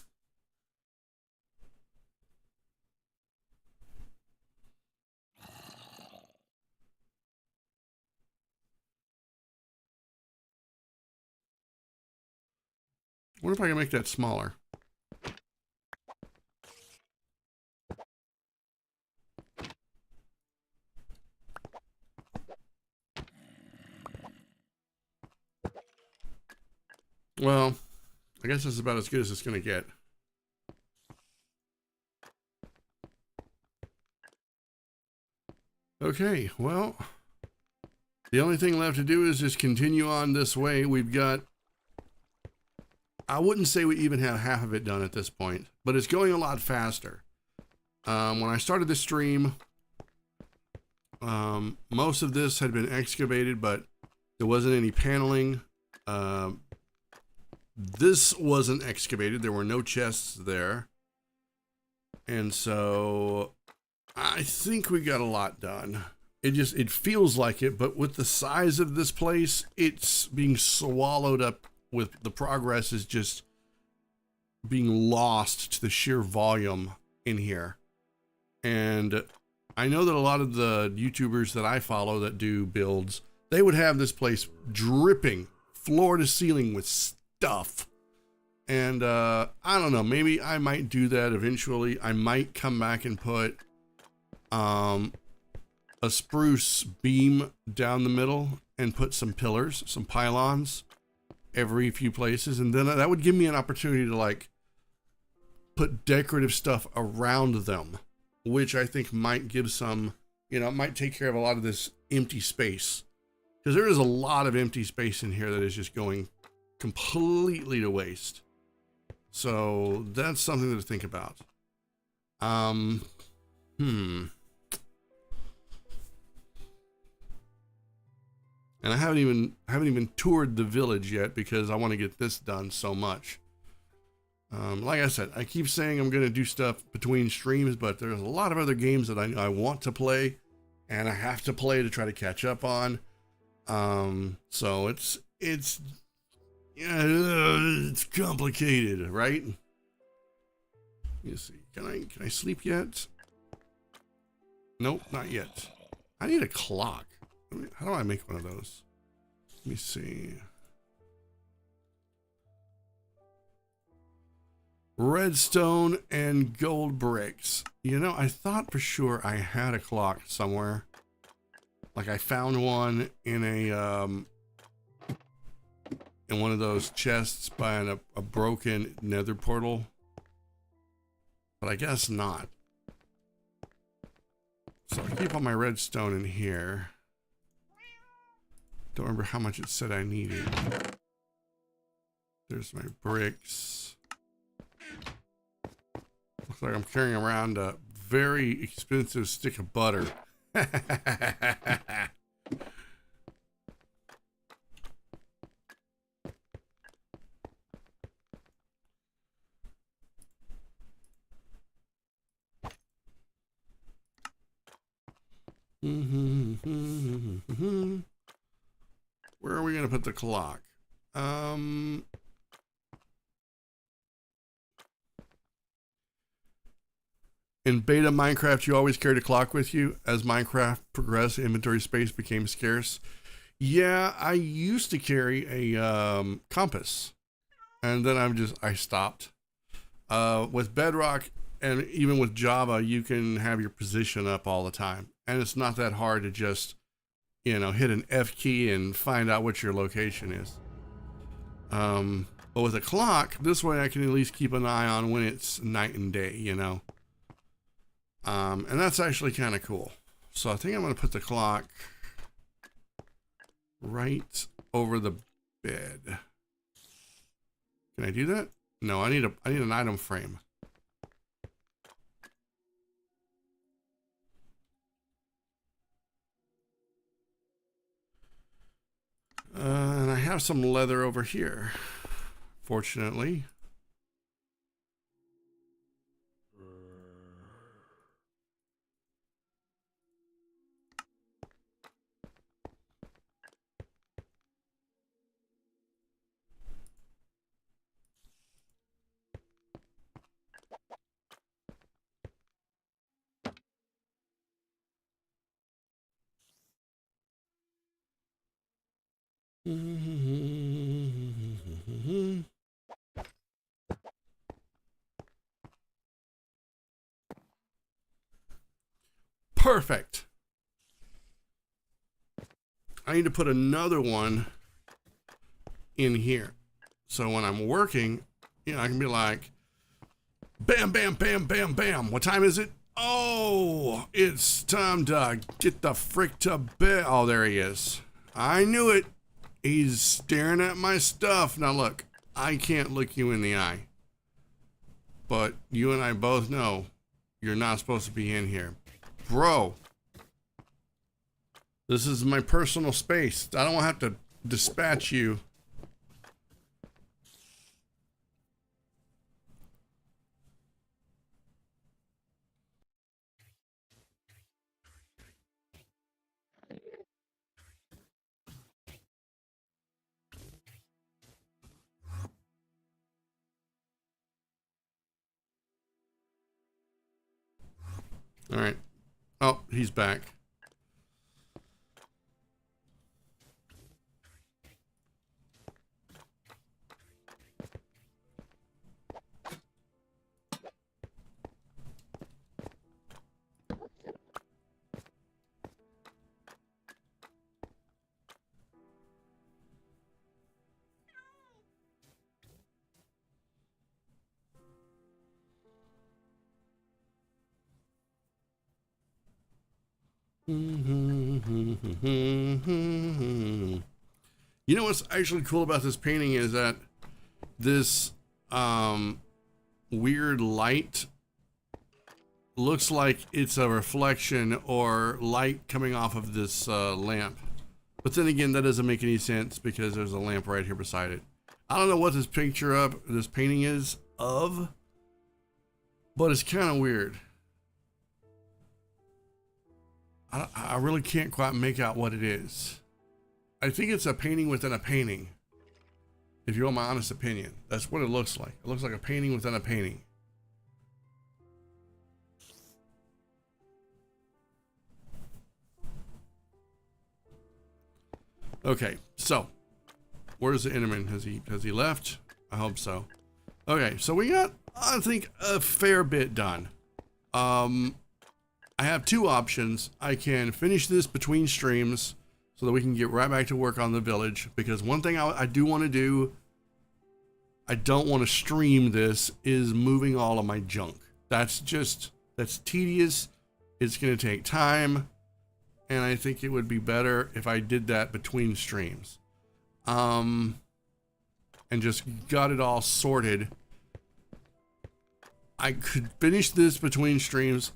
What if I can make that smaller? Well, I guess this is about as good as it's going to get. Okay, well, the only thing left to do is just continue on this way. We've got, I wouldn't say we even have half of it done at this point, but it's going a lot faster. When I started the stream, most of this had been excavated, but there wasn't any paneling. This wasn't excavated. There were no chests there. And so I think we got a lot done. It feels like it, but with the size of this place, it's being swallowed up with the progress is just being lost to the sheer volume in here. And I know that a lot of the YouTubers that I follow that do builds, they would have this place dripping floor to ceiling with stuff. And I don't know, maybe I might do that eventually. I might come back and put a spruce beam down the middle and put some pillars, some pylons every few places. And then that would give me an opportunity to like put decorative stuff around them, which I think might give some, you know, it might take care of a lot of this empty space. Because there is a lot of empty space in here that is just going completely to waste. So that's something to think about. And I haven't even toured the village yet because I want to get this done so much. Like I said, I keep saying I'm going to do stuff between streams, but there's a lot of other games that I want to play and I have to play to try to catch up on. So it's complicated, right? Let me see. Can I sleep yet? Nope, not yet. I need a clock. How do I make one of those? Let me see. Redstone and gold bricks. You know, I thought for sure I had a clock somewhere. Like I found one in in one of those chests by a broken nether portal. But I guess not. So I keep all my redstone in here. Don't remember how much it said I needed. There's my bricks. Looks like I'm carrying around a very expensive stick of butter. Where are we going to put the clock? In beta Minecraft, you always carried a clock with you. As Minecraft progressed, inventory space became scarce. Yeah, I used to carry a compass, and then I stopped. With Bedrock and even with Java, you can have your position up all the time, and it's not that hard to just, you know, hit an F key and find out what your location is. But with a clock, this way I can at least keep an eye on when it's night and day, you know. And that's actually kind of cool. So I think I'm going to put the clock right over the bed. Can I do that? No, I need an item frame. And I have some leather over here, fortunately. Perfect. I need to put another one in here. So when I'm working, you know, I can be like, bam, bam, bam, bam, bam. What time is it? Oh, it's time to get the frick to bed. Oh, there he is. I knew it. He's staring at my stuff. Now look, I can't look you in the eye. But you and I both know you're not supposed to be in here. Bro, this is my personal space. I don't have to dispatch you. All right. Oh, he's back. You know what's actually cool about this painting is that this weird light looks like it's a reflection or light coming off of this lamp. But then again, that doesn't make any sense because there's a lamp right here beside it. I don't know what this this painting is of, but it's kind of weird. I really can't quite make out what it is. I think it's a painting within a painting. If you want my honest opinion, that's what it looks like. It looks like a painting within a painting. Okay, so where's the Enderman? Has he left? I hope so. Okay, so we got, I think, a fair bit done. I have two options. I can finish this between streams so that we can get right back to work on the village, because one thing I do want to do, I don't want to stream this, is moving all of my junk. That's tedious. It's going to take time, and I think it would be better if I did that between streams. And just got it all sorted. I could finish this between streams,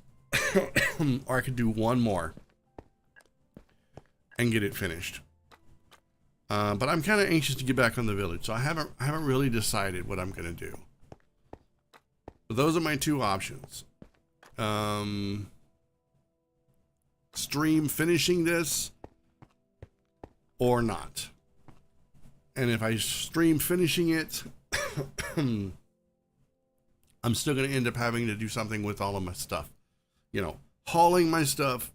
or I could do one more and get it finished. But I'm kind of anxious to get back on the village, so I haven't really decided what I'm gonna do. But those are my two options. Stream finishing this or not. And if I stream finishing it, I'm still gonna end up having to do something with all of my stuff. You know, hauling my stuff,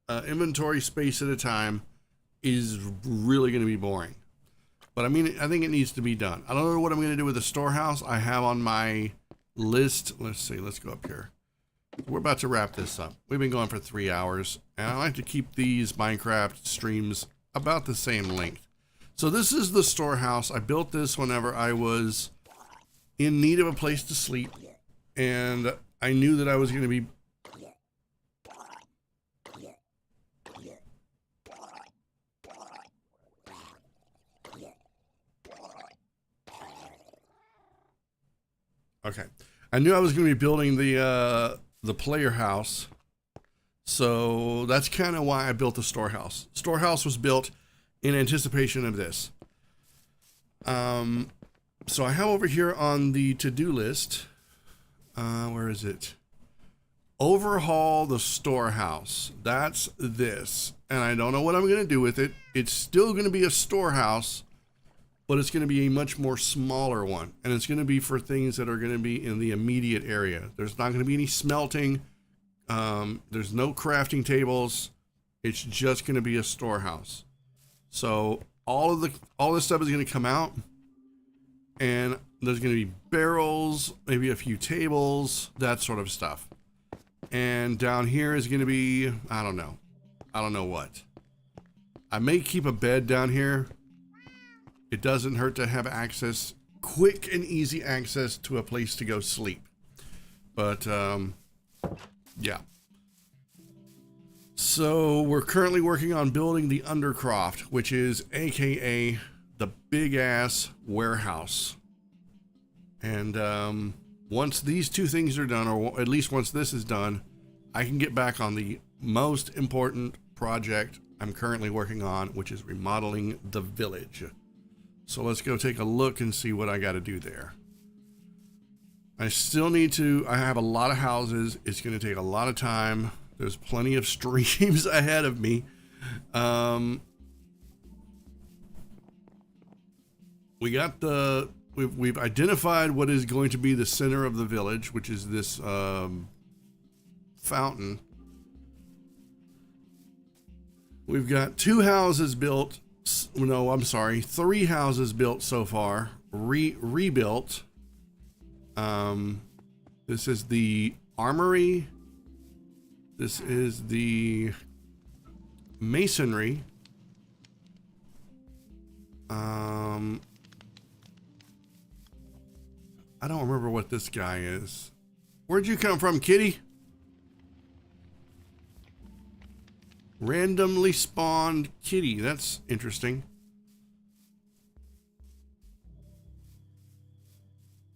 inventory space at a time, is really going to be boring. But I mean, I think it needs to be done. I don't know what I'm going to do with the storehouse. I have on my list. Let's see. Let's go up here. We're about to wrap this up. We've been going for 3 hours, and I like to keep these Minecraft streams about the same length. So this is the storehouse. I built this whenever I was in need of a place to sleep, and I knew that I was going to be okay. I knew I was going to be building the player house, so that's kind of why I built the storehouse. Storehouse was built in anticipation of this. So I have over here on the to-do list, where is it? Overhaul the storehouse. That's this, and I don't know what I'm going to do with it. It's still going to be a storehouse, but it's going to be a much more smaller one, and it's going to be for things that are going to be in the immediate area. There's not going to be any smelting. There's no crafting tables. It's just going to be a storehouse. So all this stuff is going to come out, and there's going to be barrels, maybe a few tables, that sort of stuff. And down here is going to be, I don't know what. I may keep a bed down here. It doesn't hurt to have access, quick and easy access to a place to go sleep. But, yeah. So we're currently working on building the undercroft, which is AKA the big ass warehouse. And, once these two things are done, or at least once this is done, I can get back on the most important project I'm currently working on, which is remodeling the village. So let's go take a look and see what I got to do there. I still need to, I have a lot of houses. It's going to take a lot of time. There's plenty of streams ahead of me. We got the, we've identified what is going to be the center of the village, which is this fountain. We've got 2 houses built. No, I'm sorry, 3 houses built so far, rebuilt. This is the armory. This is the masonry. I don't remember what this guy is. Where'd you come from, kitty? Randomly spawned kitty. That's interesting.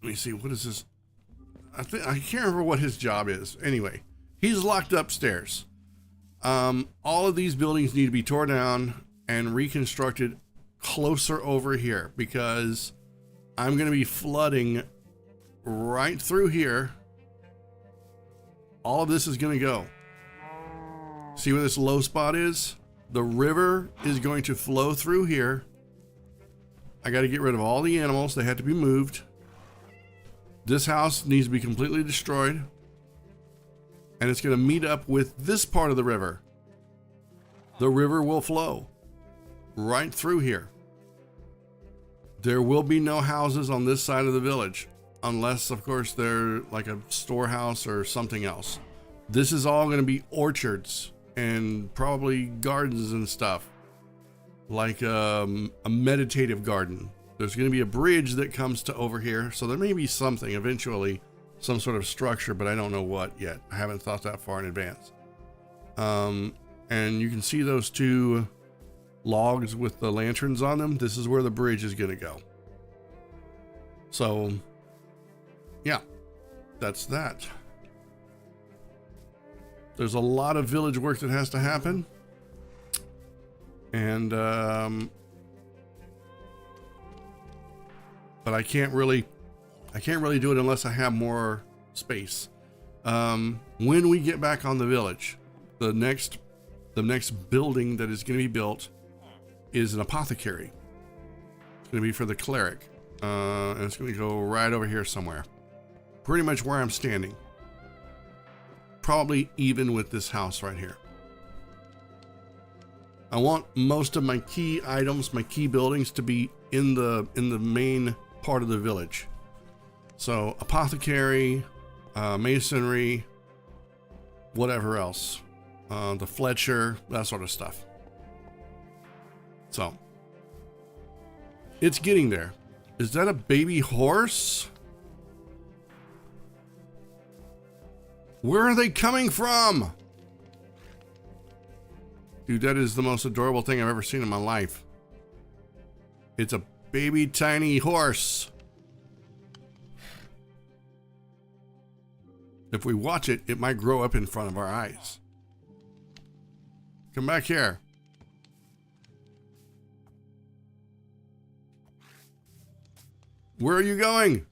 Let me see. What is this? I can't remember what his job is. Anyway, he's locked upstairs. All of these buildings need to be torn down and reconstructed closer over here because I'm going to be flooding right through here. All of this is going to go. See where this low spot is? The river is going to flow through here. I got to get rid of all the animals. They had to be moved. This house needs to be completely destroyed. And it's going to meet up with this part of the river. The river will flow right through here. There will be no houses on this side of the village. Unless, of course, they're like a storehouse or something else. This is all going to be orchards and probably gardens and stuff. Like a meditative garden. There's going to be a bridge that comes to over here. So there may be something eventually, some sort of structure, but I don't know what yet. I haven't thought that far in advance. And you can see those two logs with the lanterns on them. This is where the bridge is going to go. So, yeah, that's that. There's a lot of village work that has to happen. And, but I can't really do it unless I have more space. When we get back on the village, the next building that is going to be built is an apothecary. It's going to be for the cleric. And it's going to go right over here somewhere. Pretty much where I'm standing. Probably even with this house right here. I want most of my key items, my key buildings to be in the main part of the village. So apothecary, masonry, whatever else. The Fletcher, that sort of stuff. So it's getting there. Is that a baby horse? Where are they coming from? Dude, that is the most adorable thing I've ever seen in my life. It's a baby tiny horse. If we watch it, it might grow up in front of our eyes. Come back here. Where are you going?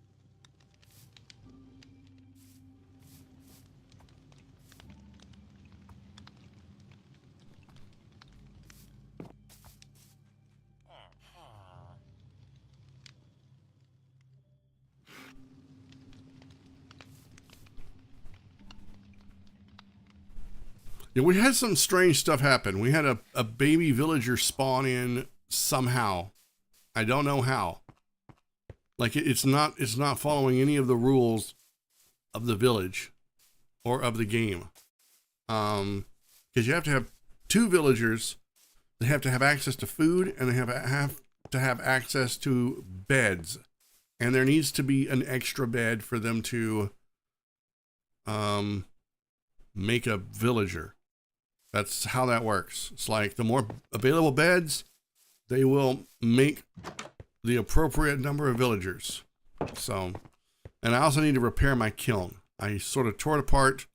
Yeah, we had some strange stuff happen. We had a baby villager spawn in somehow. I don't know how. Like it's not following any of the rules of the village or of the game. Because you have to have two villagers. They have to have access to food and they have to have access to beds. And there needs to be an extra bed for them to make a villager. That's how that works. It's like the more available beds, they will make the appropriate number of villagers. So, and I also need to repair my kiln. I sort of tore it apart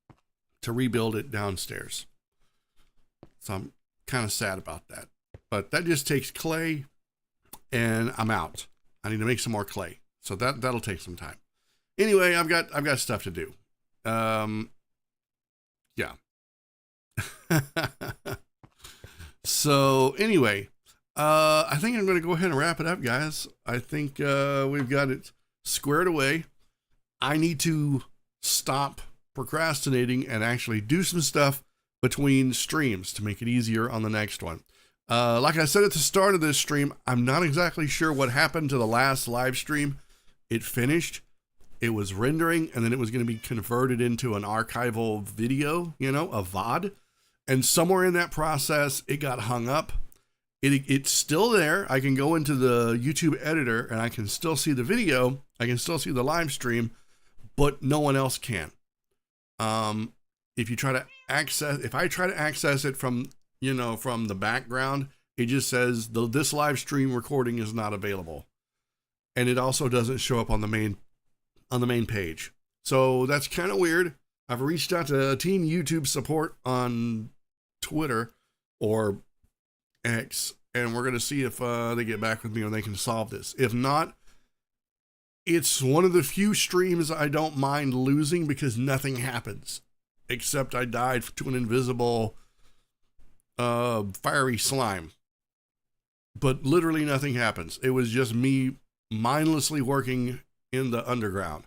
to rebuild it downstairs. So I'm kind of sad about that. But that just takes clay and I'm out. I need to make some more clay. So that'll take some time. Anyway, I've got stuff to do. Yeah. So anyway, I think I'm going to go ahead and wrap it up, guys. I think we've got it squared away. I need to stop procrastinating and actually do some stuff between streams to make it easier on the next one. Like I said at the start of this stream, I'm not exactly sure what happened to the last live stream. It finished, it was rendering, and then it was going to be converted into an archival video, a VOD. And somewhere in that process, it got hung up. It's still there. I can go into the YouTube editor and I can still see the video. I can still see the live stream, but no one else can. If I try to access it from you know, from the background, it just says this live stream recording is not available. And it also doesn't show up on the main page. So that's kind of weird. I've reached out to Team YouTube support on Twitter or X, and we're going to see if they get back with me or they can solve this. If not, it's one of the few streams I don't mind losing because nothing happens. Except I died to an invisible fiery slime. But literally nothing happens. It was just me mindlessly working in the underground.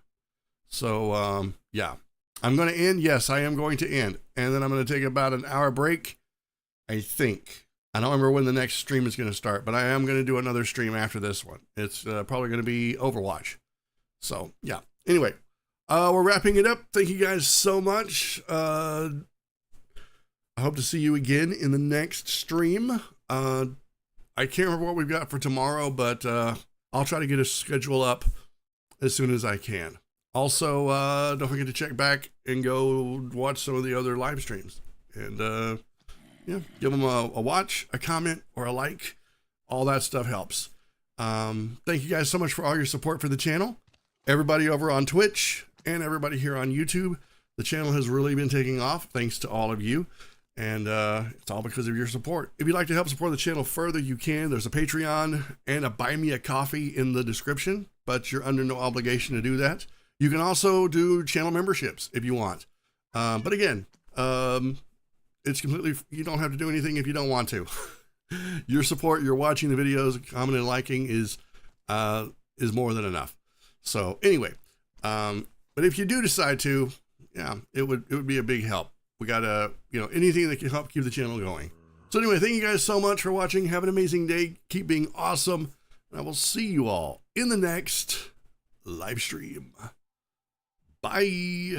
So, yeah. I'm going to end. Yes, I am going to end. And then I'm going to take about an hour break, I think. I don't remember when the next stream is going to start, but I am going to do another stream after this one. It's probably going to be Overwatch. So, yeah. Anyway, we're wrapping it up. Thank you guys so much. I hope to see you again in the next stream. I can't remember what we've got for tomorrow, but I'll try to get a schedule up as soon as I can. Also, don't forget to check back and go watch some of the other live streams. And, yeah, give them a watch, a comment, or a like. All that stuff helps. Thank you guys so much for all your support for the channel. Everybody over on Twitch and everybody here on YouTube. The channel has really been taking off thanks to all of you. And it's all because of your support. If you'd like to help support the channel further, you can. There's a Patreon and a Buy Me a Coffee in the description, but you're under no obligation to do that. You can also do channel memberships if you want. But again, it's completely, you don't have to do anything if you don't want to. Your support, your watching the videos, commenting and liking is more than enough. So anyway, but if you do decide to, yeah, it would be a big help. We gotta, you know, anything that can help keep the channel going. So anyway, thank you guys so much for watching. Have an amazing day. Keep being awesome. And I will see you all in the next live stream. Bye.